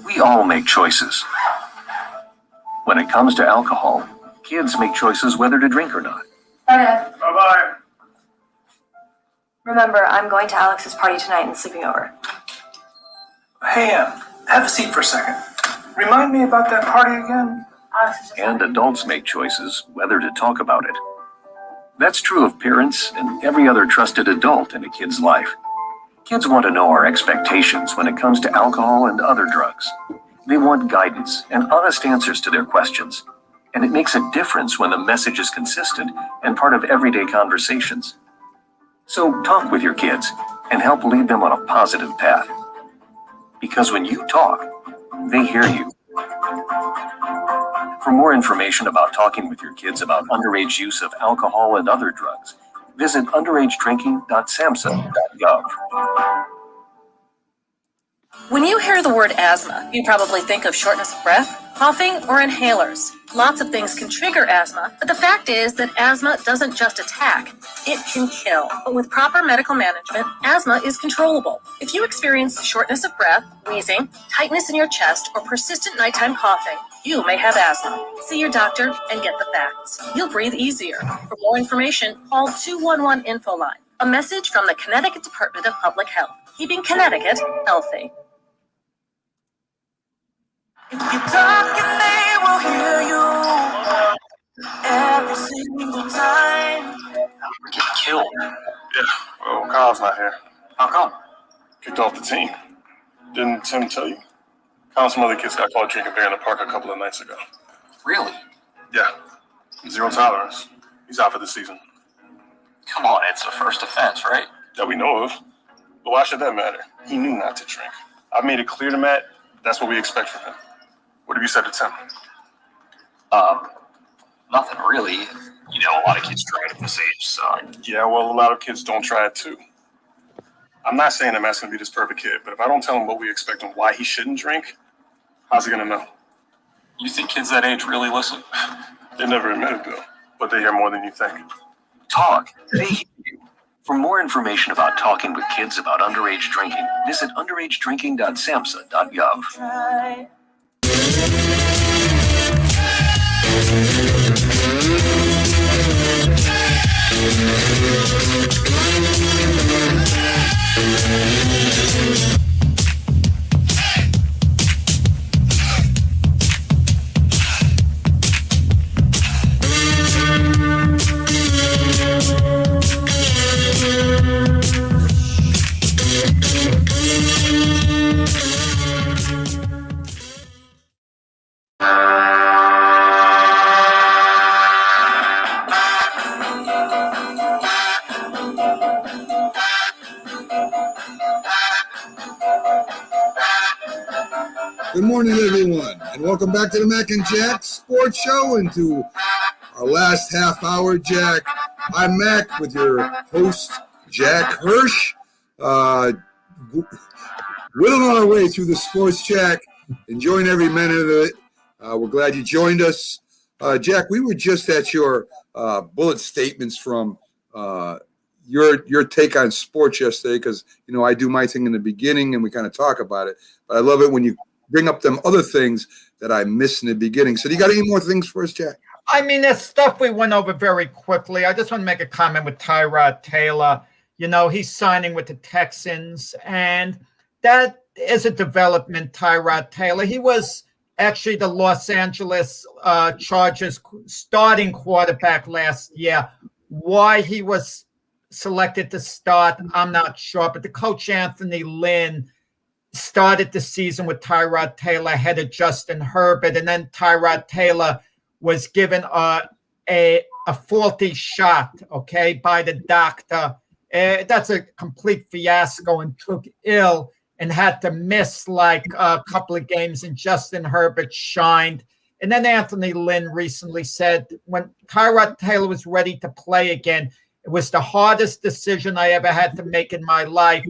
We all make choices. When it comes to alcohol, kids make choices whether to drink or not. Bye-bye. Remember, I'm going to Alex's party tonight and sleeping over. Hey, have a seat for a second. Remind me about that party again. And adults make choices whether to talk about it. That's true of parents and every other trusted adult in a kid's life. Kids want to know our expectations when it comes to alcohol and other drugs. They want guidance and honest answers to their questions. And it makes a difference when the message is consistent and part of everyday conversations. So talk with your kids and help lead them on a positive path. Because when you talk, they hear you. For more information about talking with your kids about underage use of alcohol and other drugs, visit underagedrinking.samhsa.gov. When you hear the word asthma, you probably think of shortness of breath, coughing, or inhalers. Lots of things can trigger asthma, but the fact is that asthma doesn't just attack, it can kill. But with proper medical management, asthma is controllable. If you experience shortness of breath, wheezing, tightness in your chest, or persistent nighttime coughing, you may have asthma. See your doctor and get the facts. You'll breathe easier. For more information, call 211 Info Line. A message from the Connecticut Department of Public Health, keeping Connecticut healthy. If you talk and they will hear you every single time. We're getting killed. Yeah, well, Kyle's not here. How come? Kicked off the team. Didn't Tim tell you? Kyle and some other kids got caught drinking beer in the park a couple of nights ago. Really? Yeah. Zero tolerance. He's out for the season. Come on, it's a first offense, right? That we know of. But why should that matter? He knew not to drink. I've made it clear to Matt, that's what we expect from him. What have you said to Tim? Nothing really. You know, a lot of kids try it at this age, so. Yeah, well, a lot of kids don't try it too. I'm not saying that Matt's going to be this perfect kid, but if I don't tell him what we expect and why he shouldn't drink, how's he going to know? You think kids that age really listen? They never admit it, though, but they hear more than you think. Talk. They hear you. For more information about talking with kids about underage drinking, visit underagedrinking.samhsa.gov. Good morning, everyone, and welcome back to the Mac and Jack Sports Show and to our last half hour, Jack. I'm Mac with your host, Jack Hirsch. Whittling our way through the Sports Jack, enjoying every minute of it. We're glad you joined us. Jack, we were just at your bullet statements from your take on sports yesterday because, you know, I do my thing in the beginning and we kind of talk about it. But I love it when you bring up them other things that I missed in the beginning. So do you got any more things for us, Jack? I mean, there's stuff we went over very quickly. I just want to make a comment with Tyrod Taylor. You know, he's signing with the Texans, and that is a development, Tyrod Taylor. He was actually the Los Angeles Chargers starting quarterback last year. Why he was selected to start, I'm not sure. But the coach, Anthony Lynn, started the season with Tyrod Taylor ahead of Justin Herbert, and then Tyrod Taylor was given a faulty shot, okay, by the doctor. That's a complete fiasco, and took ill and had to miss like a couple of games, and Justin Herbert shined. And then Anthony Lynn recently said when Tyrod Taylor was ready to play again, it was the hardest decision I ever had to make in my life,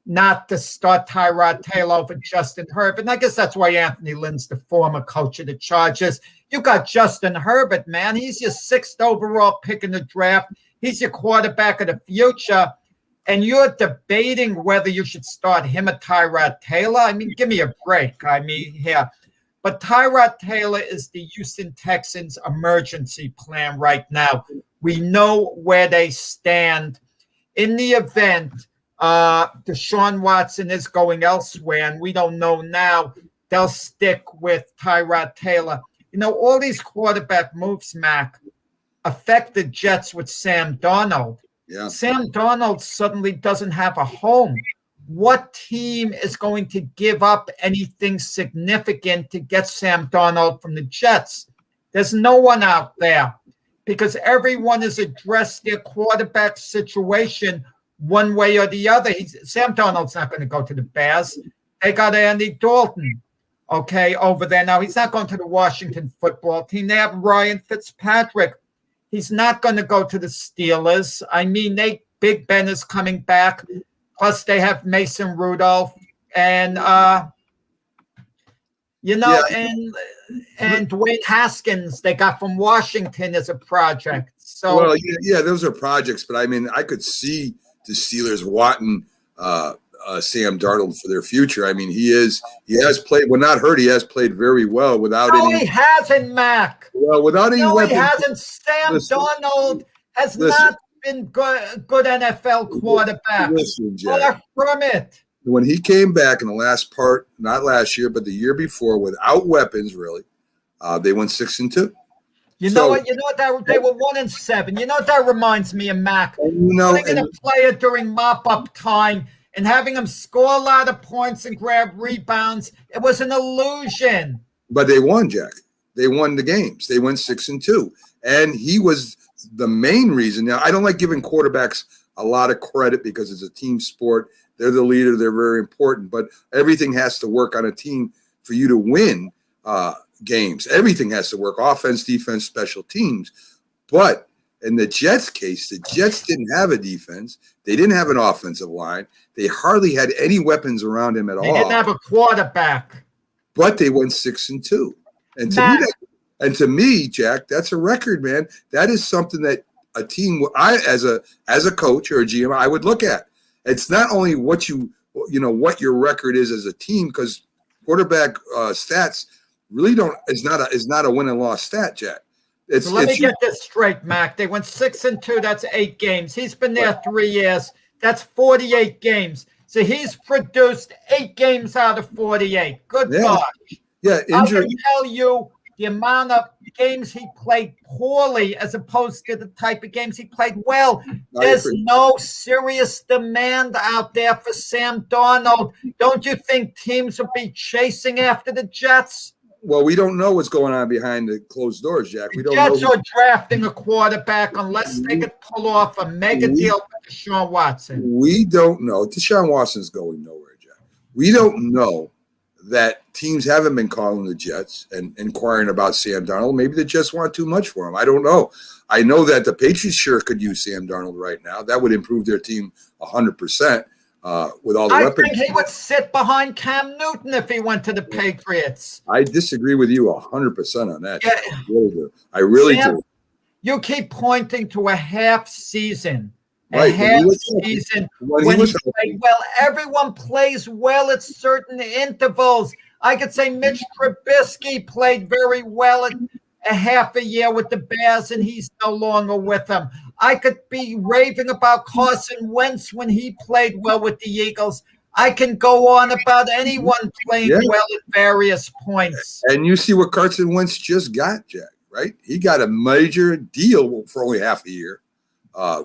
not to start Tyrod Taylor over Justin Herbert. And I guess that's why Anthony Lynn's the former coach of the Chargers. You got Justin Herbert, man. He's your 6th overall pick in the draft. He's your quarterback of the future. And you're debating whether you should start him or Tyrod Taylor. I mean, give me a break. I mean, yeah. But Tyrod Taylor is the Houston Texans emergency plan right now. We know where they stand. In the event Deshaun Watson is going elsewhere, and we don't know now, they'll stick with Tyrod Taylor. You know, all these quarterback moves, Mac, affect the Jets with Sam Darnold. Yeah. Sam Darnold suddenly doesn't have a home. What team is going to give up anything significant to get Sam Darnold from the Jets? There's no one out there because everyone has addressed their quarterback situation one way or the other. Sam Darnold's not going to go to the Bears. They got Andy Dalton, okay, over there. Now, he's not going to the Washington football team. They have Ryan Fitzpatrick. He's not going to go to the Steelers. I mean, Big Ben is coming back. Plus, they have Mason Rudolph. And, and Dwayne Haskins they got from Washington as a project. So, well, yeah, those are projects. But, I mean, I could see the Steelers wanting Sam Darnold for their future. I mean, he has played, well, not hurt. He has played very well without any. No, he hasn't, Mac. Well, without any weapons. He hasn't. Sam Darnold has not been good NFL quarterback. Listen, Jack. Far from it. When he came back in the last part, not last year, but the year before, without weapons, really, they went 6-2. You know what? They were 1-7. You know what that reminds me of, Mac? Putting in a player during mop-up time and having him score a lot of points and grab rebounds. It was an illusion. But they won, Jack. They won the games. They went 6-2. And he was the main reason. Now, I don't like giving quarterbacks a lot of credit because it's a team sport. They're the leader. They're very important. But everything has to work on a team for you to win games. Everything has to work: offense, defense, special teams. But in the Jets' case, the Jets didn't have a defense. They didn't have an offensive line. They hardly had any weapons around him at all. They didn't have a quarterback. But they went 6-2. And to me, Jack, that's a record, man. That is something that a team, as a coach or a GM, I would look at. It's not only what what your record is as a team, because quarterback stats really is not a win and loss stat, Jack. So let me get this straight, Mac. They went 6-2. That's 8 games. He's been there 3 years. That's 48 games. So he's produced 8 games out of 48. Good gosh. Yeah, injury. I can tell you the amount of games he played poorly as opposed to the type of games he played well. There's no serious demand out there for Sam Darnold. Don't you think teams will be chasing after the Jets? Well, we don't know what's going on behind the closed doors, Jack. We don't Jets know. are drafting a quarterback unless they could pull off a mega deal with Deshaun Watson. We don't know. Deshaun Watson's going nowhere, Jack. We don't know that teams haven't been calling the Jets and inquiring about Sam Darnold. Maybe the Jets want too much for him. I don't know. I know that the Patriots sure could use Sam Darnold right now. That would improve their team 100%. With all the weapons. I think he would sit behind Cam Newton if he went to the Patriots. I disagree with you 100% on that. Yeah. I really do. I really do. You keep pointing to a half season. Right. A half season when he played well. Everyone plays well at certain intervals. I could say Mitch Trubisky played very well at a half a year with the Bears, and he's no longer with them. I could be raving about Carson Wentz when he played well with the Eagles. I can go on about anyone playing well at various points. And you see what Carson Wentz just got, Jack, right? He got a major deal for only half a year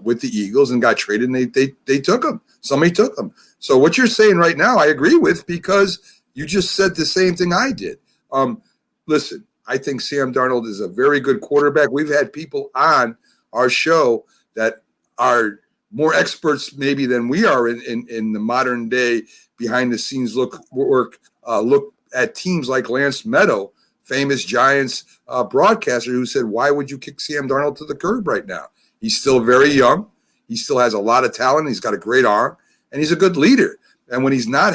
with the Eagles and got traded, and they took him. Somebody took him. So what you're saying right now, I agree with, because you just said the same thing I did. Listen, I think Sam Darnold is a very good quarterback. We've had people on our show that are more experts maybe than we are in the modern day behind the scenes look at teams like Lance Meadow, famous Giants broadcaster, who said, why would you kick Sam Darnold to the curb right now? He's still very young. He still has a lot of talent. He's got a great arm, and he's a good leader. And when he's not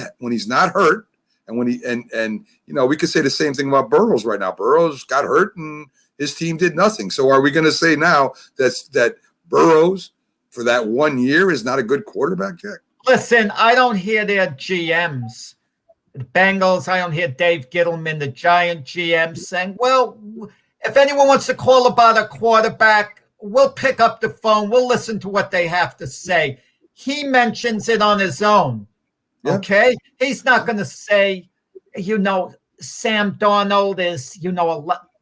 hurt, and we could say the same thing about Burrows right now. Burrows got hurt and his team did nothing. So are we going to say now that Burrows for that 1 year is not a good quarterback, Jack? Listen, I don't hear their GMs. The Bengals, I don't hear Dave Gettleman, the Giant GM, saying, well, if anyone wants to call about a quarterback, we'll pick up the phone. We'll listen to what they have to say. He mentions it on his own. Yeah. Okay? He's not going to say, Sam Darnold is,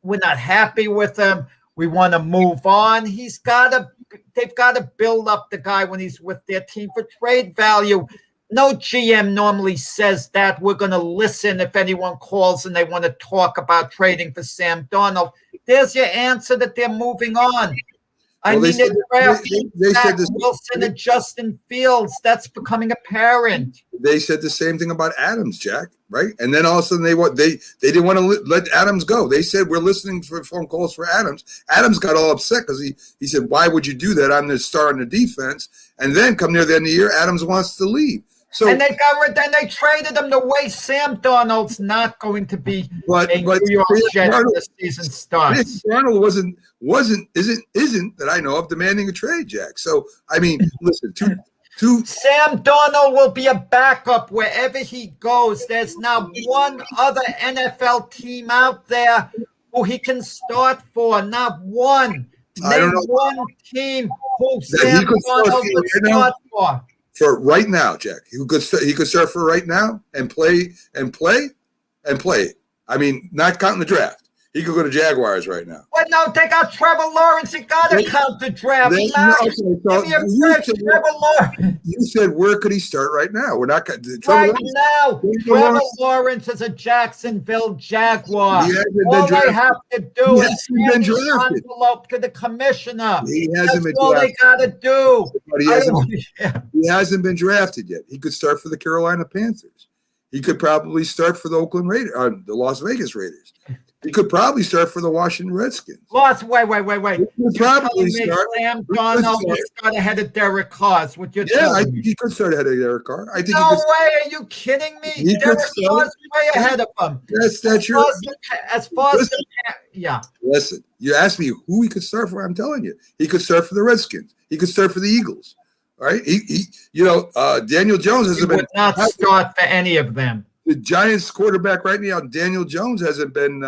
we're not happy with him. We want to move on. They've got to build up the guy when he's with their team for trade value. No GM normally says that. We're going to listen if anyone calls and they want to talk about trading for Sam Darnold. There's your answer that they're moving on. They're drafting Zach Wilson and Justin Fields. That's becoming apparent. They said the same thing about Adams, Jack, right? And then all of a sudden they didn't want to let Adams go. They said, we're listening for phone calls for Adams. Adams got all upset because he said, why would you do that? I'm the star on the defense. And then come near the end of the year, Adams wants to leave. So, and then they traded him the way Sam Darnold's not going to be a New York Jets this season starts. Darnold isn't that I know of demanding a trade, Jack. So listen, Sam Darnold will be a backup wherever he goes. There's not one other NFL team out there who he can start for. Not one. Name one team who Sam Darnold would start for. For right now, Jack, he could start for right now and play. I mean, not counting the draft. He could go to Jaguars right now. Well, no, they got Trevor Lawrence. You got to count the draft. Trevor Lawrence. You said, where could he start right now? We're not going to. Trevor Lawrence is a Jacksonville Jaguar. All they have to do is hand the envelope to the commissioner. That's all they got to do. He hasn't been drafted yet. He could start for the Carolina Panthers. He could probably start for the Oakland Raiders, the Las Vegas Raiders. He could probably start for the Washington Redskins. Wait. He could probably start. Sam Darnold would start ahead of Derek Carr. Is what you're Yeah, I telling think me. he could start ahead of Derek Carr. I think No he could. way! Are you kidding me? He could Derek start. Carr's way ahead of him. That's true. As far as yeah. Listen, you asked me who he could start for. I'm telling you, he could start for the Redskins. He could start for the Eagles. All right, Daniel Jones He hasn't been would not start for any of them. the Giants quarterback right now. Daniel Jones hasn't been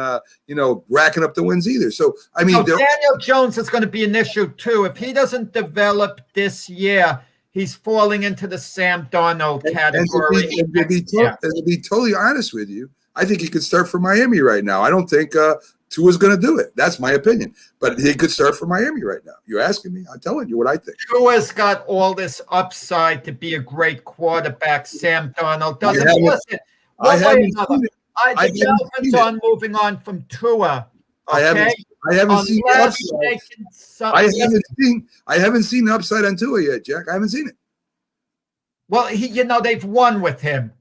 racking up the wins either. So I mean, Daniel Jones is going to be an issue too. If he doesn't develop this year, he's falling into the Sam Darnold category. And to be totally honest with you, I think he could start for Miami right now. I don't think Tua's going to do it. That's my opinion. But he could start for Miami right now. You're asking me. I'm telling you what I think. Tua's got all this upside to be a great quarterback. Sam Darnold doesn't. Listen, I haven't the seen it. Dolphins are moving on from Tua. Okay? I haven't seen the upside. I haven't seen the upside on Tua yet, Jack. I haven't seen it. Well, they've won with him.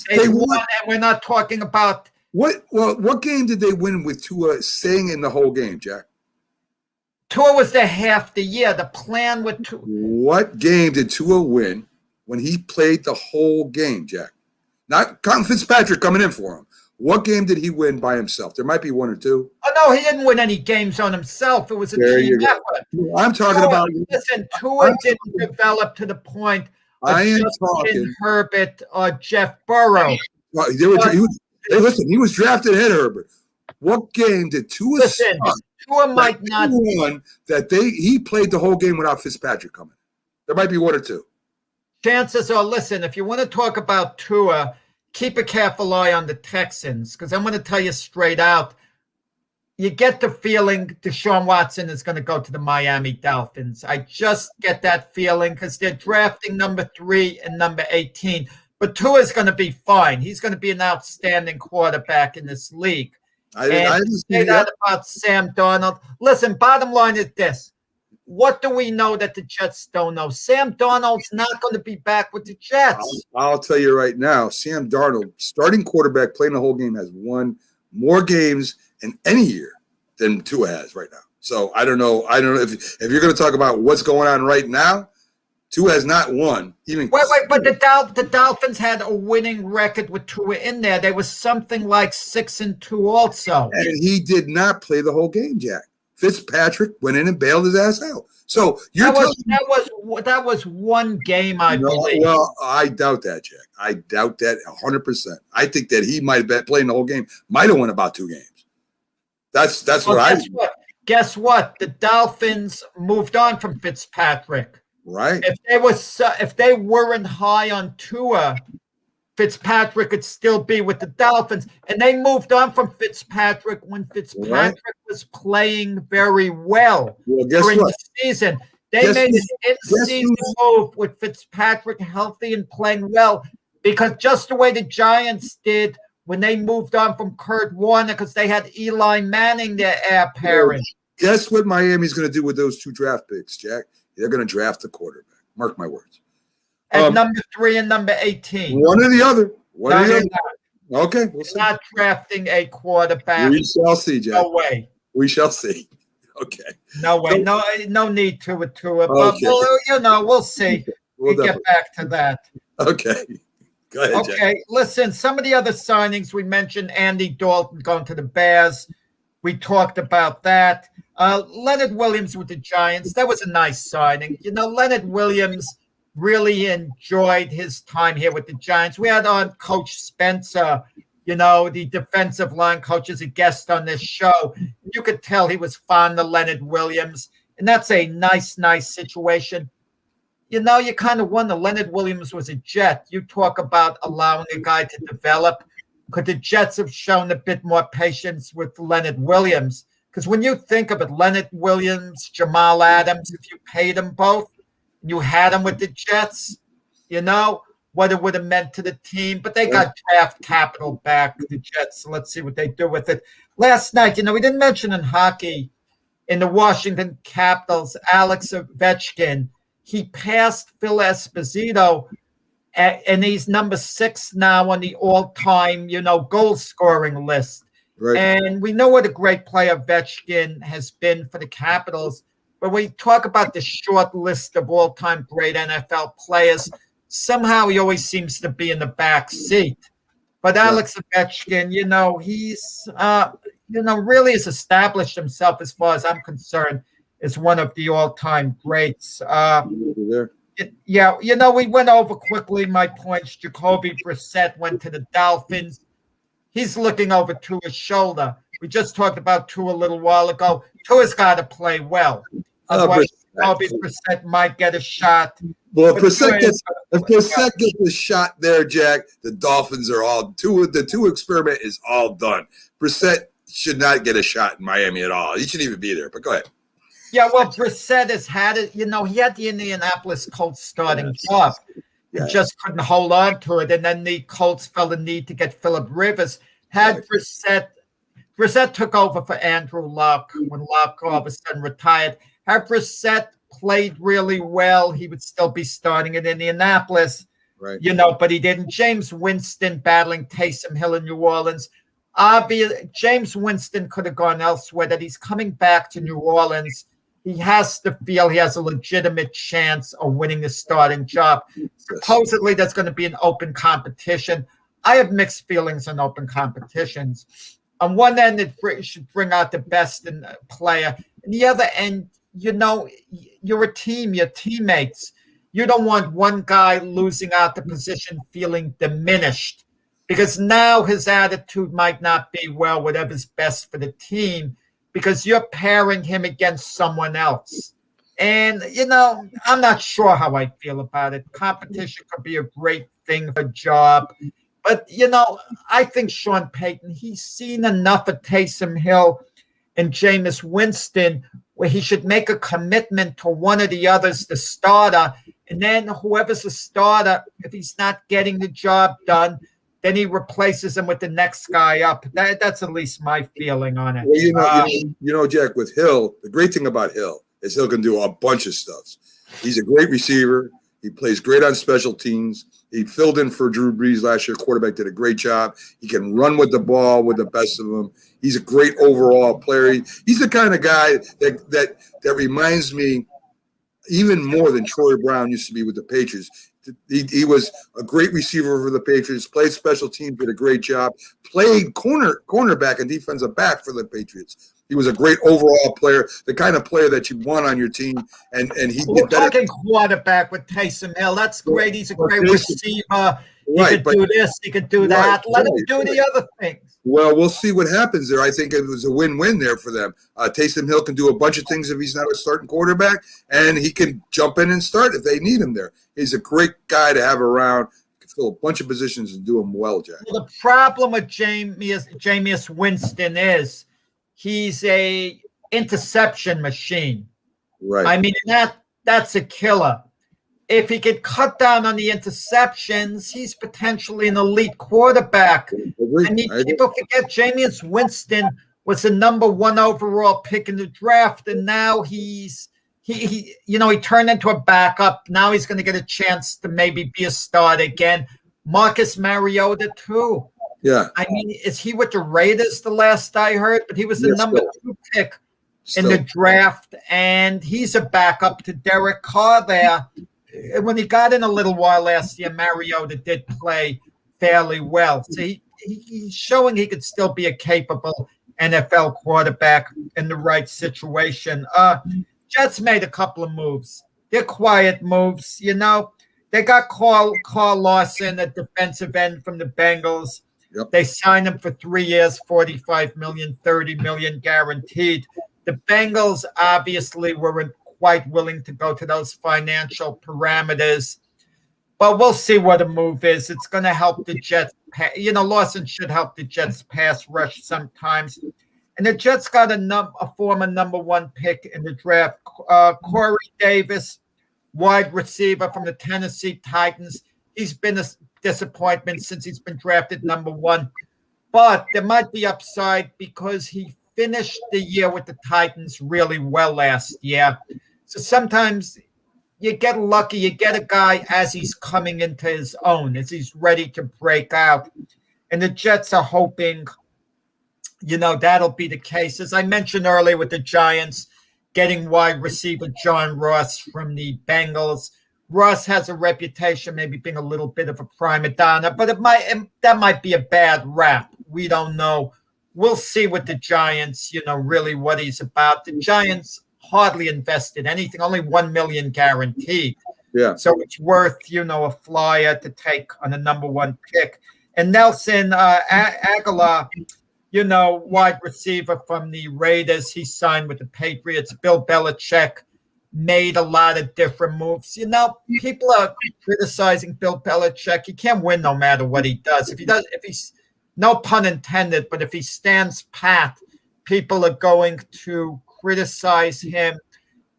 They won, and we're not talking about what game did they win with Tua staying in the whole game, Jack? Tua was there half the year. The plan with Tua. What game did Tua win when he played the whole game, Jack? Not counting Fitzpatrick coming in for him. What game did he win by himself? There might be one or two. Oh, no, he didn't win any games on himself. It was a team effort. I'm talking about. Listen, Tua didn't develop to the point of Justin Herbert or Jeff Burrow. He was drafted ahead of Herbert. What game did Tua start? Tua might not won that he played the whole game without Fitzpatrick coming. There might be one or two. Chances are, listen, if you want to talk about Tua, keep a careful eye on the Texans, because I'm going to tell you straight out, you get the feeling Deshaun Watson is going to go to the Miami Dolphins. I just get that feeling because they're drafting number 3 and number 18. But Tua is going to be fine. He's going to be an outstanding quarterback in this league. I say that about Sam Darnold. Listen, bottom line is this. What do we know that the Jets don't know? Sam Darnold's not going to be back with the Jets. I'll tell you right now, Sam Darnold, starting quarterback, playing the whole game, has won more games in any year than Tua has right now. So I don't know if you're going to talk about what's going on right now. Tua has not won. But the Dolphins had a winning record with Tua in there. There was something like 6-2 also. And he did not play the whole game, Jack. Fitzpatrick went in and bailed his ass out. So that was one game, I believe. Well, I doubt that, Jack. I doubt that 100%. I think that he might have been playing the whole game. Might have won about 2 games. That's Guess what? The Dolphins moved on from Fitzpatrick. Right. If they weren't high on Tua, Fitzpatrick could still be with the Dolphins. And they moved on from Fitzpatrick when Fitzpatrick was playing very well during the season. They made an in-season move with Fitzpatrick healthy and playing well, because just the way the Giants did when they moved on from Kurt Warner, because they had Eli Manning, their heir apparent. Guess what Miami's going to do with those 2 draft picks, Jack? They're going to draft a quarterback. Mark my words. At number 3 and number 18. One or the other. Okay. We'll see. Not drafting a quarterback. We shall see, Jack. No way. We shall see. Okay. No way. No need to it. But we'll see. We'll get back to that. Okay. Go ahead, Jack. Okay. Listen, some of the other signings we mentioned, Andy Dalton going to the Bears. We talked about that. Leonard Williams with the Giants. That was a nice signing. Leonard Williams really enjoyed his time here with the Giants. We had on Coach Spencer, the defensive line coach, as a guest on this show. You could tell he was fond of Leonard Williams, and that's a nice situation. You kind of wonder, Leonard Williams was a Jet. You talk about allowing a guy to develop. Could the Jets have shown a bit more patience with Leonard Williams? Because when you think of it, Leonard Williams, Jamal Adams, if you paid them both, you had them with the Jets, what it would have meant to the team. But they got draft capital back, the Jets. So let's see what they do with it. Last night, we didn't mention in hockey, in the Washington Capitals, Alex Ovechkin, he passed Phil Esposito, and he's number 6 now on the all-time, goal-scoring list. Right. And we know what a great player Ovechkin has been for the Capitals. But when we talk about the short list of all-time great NFL players, somehow he always seems to be in the back seat. But Alex Ovechkin, he's, really has established himself, as far as I'm concerned, as one of the all-time greats. We went over quickly my points. Jacoby Brissett went to the Dolphins. He's looking over Tua's shoulder. We just talked about Tua a little while ago. Tua's got to play well. Otherwise, Jacoby Brissett might get a shot. Well, if Brissett gets a shot there, Jack, the Dolphins are all the Tua experiment is all done. Brissett should not get a shot in Miami at all. He shouldn't even be there. But go ahead. Yeah, well, Brissett has had it. He had the Indianapolis Colts starting job. And just couldn't hold on to it. And then the Colts felt the need to get Phillip Rivers. Had Brissett took over for Andrew Luck when Luck all of a sudden retired. Had Brissett played really well, he would still be starting in Indianapolis. Right. But he didn't. James Winston battling Taysom Hill in New Orleans. James Winston could have gone elsewhere. That he's coming back to New Orleans, he has to feel he has a legitimate chance of winning the starting job. Supposedly, there's going to be an open competition. I have mixed feelings on open competitions. On one end, it should bring out the best in a player. On the other end, you're a team, your teammates. You don't want one guy losing out the position feeling diminished, because now his attitude might not be, well, whatever's best for the team, because you're pairing him against someone else. And, I'm not sure how I feel about it. Competition could be a great thing for a job. But, I think Sean Payton, he's seen enough of Taysom Hill and Jameis Winston where he should make a commitment to one of the others, the starter. And then whoever's the starter, if he's not getting the job done, then he replaces him with the next guy up. That's at least my feeling on it. Well, Jack, with Hill, the great thing about Hill is Hill can do a bunch of stuff. He's a great receiver. He plays great on special teams. He filled in for Drew Brees last year. Quarterback did a great job. He can run with the ball with the best of them. He's a great overall player. He's the kind of guy that reminds me even more than Troy Brown used to be with the Patriots. He was a great receiver for the Patriots, played special teams, did a great job, played cornerback and defensive back for the Patriots. He was a great overall player, the kind of player that you want on your team. And he We're did better. talking quarterback with Taysom Hill. That's great. He's a great receiver. He could do this. He could do that. Let him do the other things. Well, we'll see what happens there. I think it was a win-win there for them. Taysom Hill can do a bunch of things if he's not a starting quarterback, and he can jump in and start if they need him there. He's a great guy to have around. He can fill a bunch of positions and do them well, Jack. Well, the problem with Jameis Winston is he's a interception machine. Right. I mean, that's a killer. If he could cut down on the interceptions, he's potentially an elite quarterback. I mean, people forget Jameis Winston was the number 1 overall pick in the draft, and now he turned into a backup. Now he's going to get a chance to maybe be a starter again. Marcus Mariota too. Yeah. I mean, is he with the Raiders the last I heard? But he was the number 2 pick in the draft, and he's a backup to Derek Carr there. When he got in a little while last year, Mariota did play fairly well. So he's showing he could still be a capable NFL quarterback in the right situation. Jets made a couple of moves. They're quiet moves. They got Carl Lawson, a defensive end from the Bengals. Yep. They signed him for 3 years, $45 million, $30 million guaranteed. The Bengals obviously weren't quite willing to go to those financial parameters. But we'll see what a move is. It's going to help the Jets. Lawson should help the Jets pass rush sometimes. And the Jets got a former number 1 pick in the draft, Corey Davis, wide receiver from the Tennessee Titans. He's been a disappointment since he's been drafted number 1. But there might be upside because he finished the year with the Titans really well last year. So sometimes you get lucky. You get a guy as he's coming into his own, as he's ready to break out. And the Jets are hoping that'll be the case. As I mentioned earlier with the Giants getting wide receiver John Ross from the Bengals. Ross has a reputation maybe being a little bit of a prima donna, but that might be a bad rap. We don't know. We'll see with the Giants, really what he's about. The Giants hardly invested anything, only $1 million guaranteed. Yeah. So it's worth, a flyer to take on the number one pick. And Nelson Aguilar, wide receiver from the Raiders. He signed with the Patriots. Bill Belichick made a lot of different moves. People are criticizing Bill Belichick. He can't win no matter what he does. If he's no pun intended, but if he stands pat, people are going to criticize him,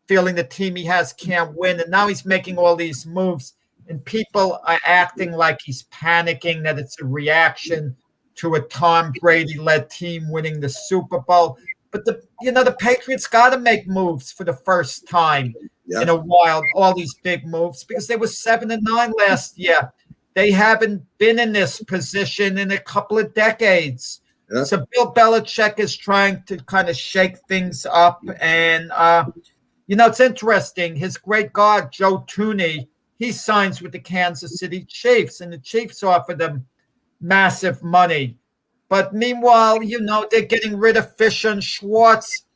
feeling the team he has can't win. And now he's making all these moves, and people are acting like he's panicking, that it's a reaction to a Tom Brady-led team winning the Super Bowl. But the Patriots got to make moves for the first time in a while, all these big moves, because they were 7-9 last year. They haven't been in this position in a couple of decades. Yeah. So Bill Belichick is trying to kind of shake things up. And, it's interesting. His great guard, Joe Thuney, he signs with the Kansas City Chiefs, and the Chiefs offered him massive money. But meanwhile, they're getting rid of Fisher and Schwartz.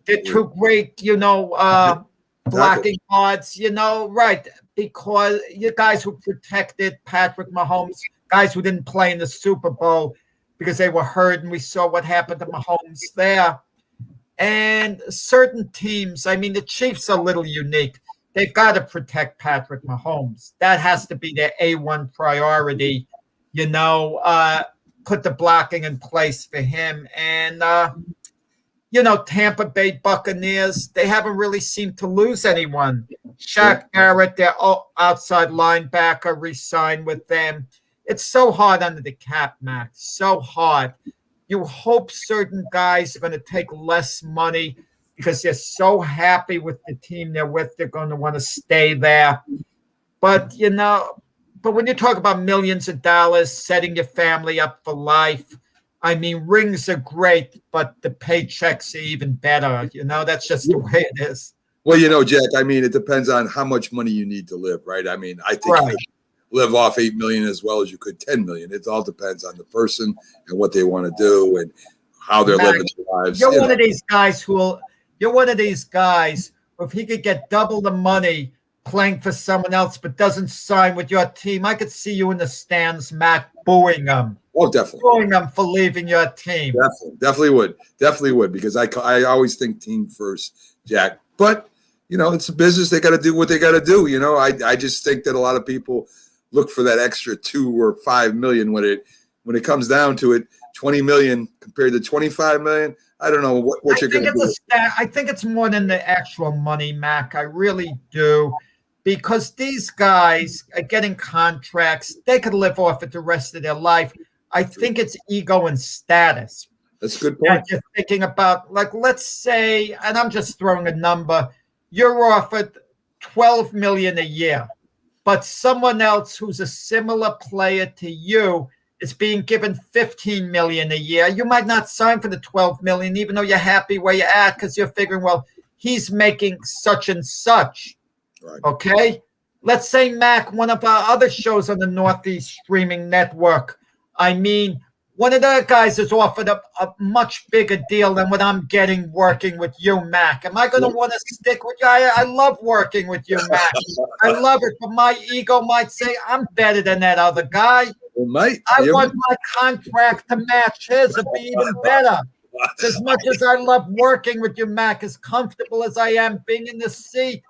They're two great, blocking guards, right. Because you guys who protected Patrick Mahomes, guys who didn't play in the Super Bowl because they were hurt, and we saw what happened to Mahomes there. And certain teams, the Chiefs are a little unique. They've got to protect Patrick Mahomes. That has to be their A1 priority, put the blocking in place for him. And, Tampa Bay Buccaneers, they haven't really seemed to lose anyone. Shaq Barrett, their outside linebacker, re-signed with them. It's so hard under the cap, Max, so hard. You hope certain guys are going to take less money because they're so happy with the team they're with. They're going to want to stay there. But, but when you talk about millions of dollars, setting your family up for life, rings are great, but the paychecks are even better. That's just the way it is. Well, Jack, it depends on how much money you need to live, right? I think you could live off $8 million as well as you could $10 million. It all depends on the person and what they want to do and how they're living their lives. You're one of these guys who, if he could get double the money playing for someone else but doesn't sign with your team, I could see you in the stands, Matt, booing him. Oh, definitely. Booing them for leaving your team. Definitely would, because I always think team first, Jack. But, it's a business. They got to do what they got to do. I just think that a lot of people look for that extra $2 or $5 million when it comes down to it. $20 million compared to $25 million. I don't know what you're going to do. I think it's more than the actual money, Mac. I really do. Because these guys are getting contracts. They could live off it the rest of their life. I think it's ego and status. That's a good point. You're thinking about, let's say, and I'm just throwing a number, you're offered $12 million a year, but someone else who's a similar player to you is being given $15 million a year. You might not sign for the $12 million, even though you're happy where you're at, because you're figuring, well, he's making such and such. Right. Okay? Let's say, Mac, one of our other shows on the Northeast Streaming Network, one of the guys is offered a much bigger deal than what I'm getting working with you, Mac. Am I going to want to stick with you? I love working with you, Mac. I love it, but my ego might say I'm better than that other guy. It might. I want my contract to match his or be even better. As much as I love working with you, Mac, as comfortable as I am being in the seat,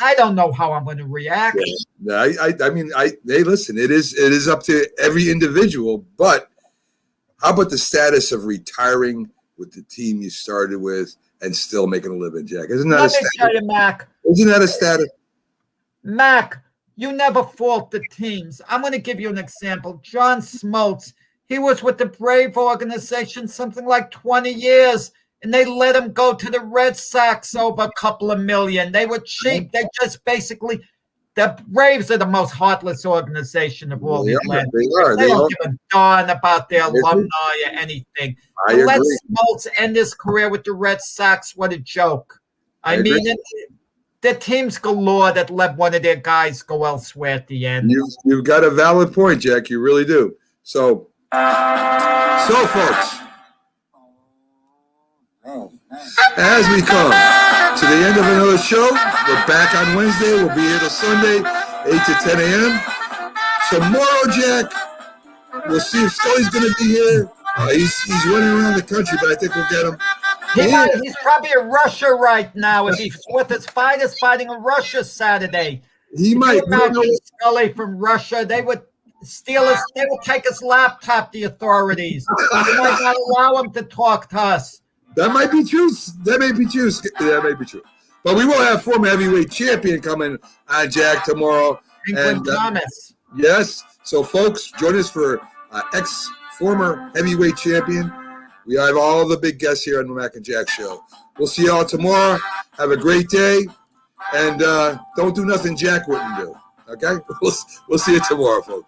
I don't know how I'm going to react. Yeah, hey, listen, it is up to every individual, but how about the status of retiring with the team you started with and still making a living, Jack? Isn't that a status? Let me tell you, Mac. Isn't that a status? Mac, you never fault the teams. I'm going to give you an example. John Smoltz, he was with the Brave organization something like 20 years. And they let him go to the Red Sox over a couple of million. They were cheap. They just basically The Braves are the most heartless organization of all these land. They are. They don't give a darn about their agree. alumni or anything. I Let agree. Smoltz end his career with the Red Sox. What a joke. I agree. mean, the teams galore that let one of their guys go elsewhere at the end. You've got a valid point, Jack. You really do. So folks, as we come to the end of another show, we're back on Wednesday. We'll be here till Sunday, 8 to 10 a.m. Tomorrow, Jack, we'll see if Scully's going to be here. He's running around the country, but I think we'll get him. He's probably in Russia right now. If he's with his fighters fighting in Russia Saturday. He might. Imagine Scully from Russia. They would steal us. They would take his laptop, the authorities. They might not allow him to talk to us. That might be true. That may be true. That may be true. But we will have former heavyweight champion coming on, Jack, tomorrow. England Thomas. Yes. So, folks, join us for former heavyweight champion. We have all the big guests here on the Mac and Jack Show. We'll see y'all tomorrow. Have a great day. And don't do nothing Jack wouldn't do. Okay? We'll see you tomorrow, folks.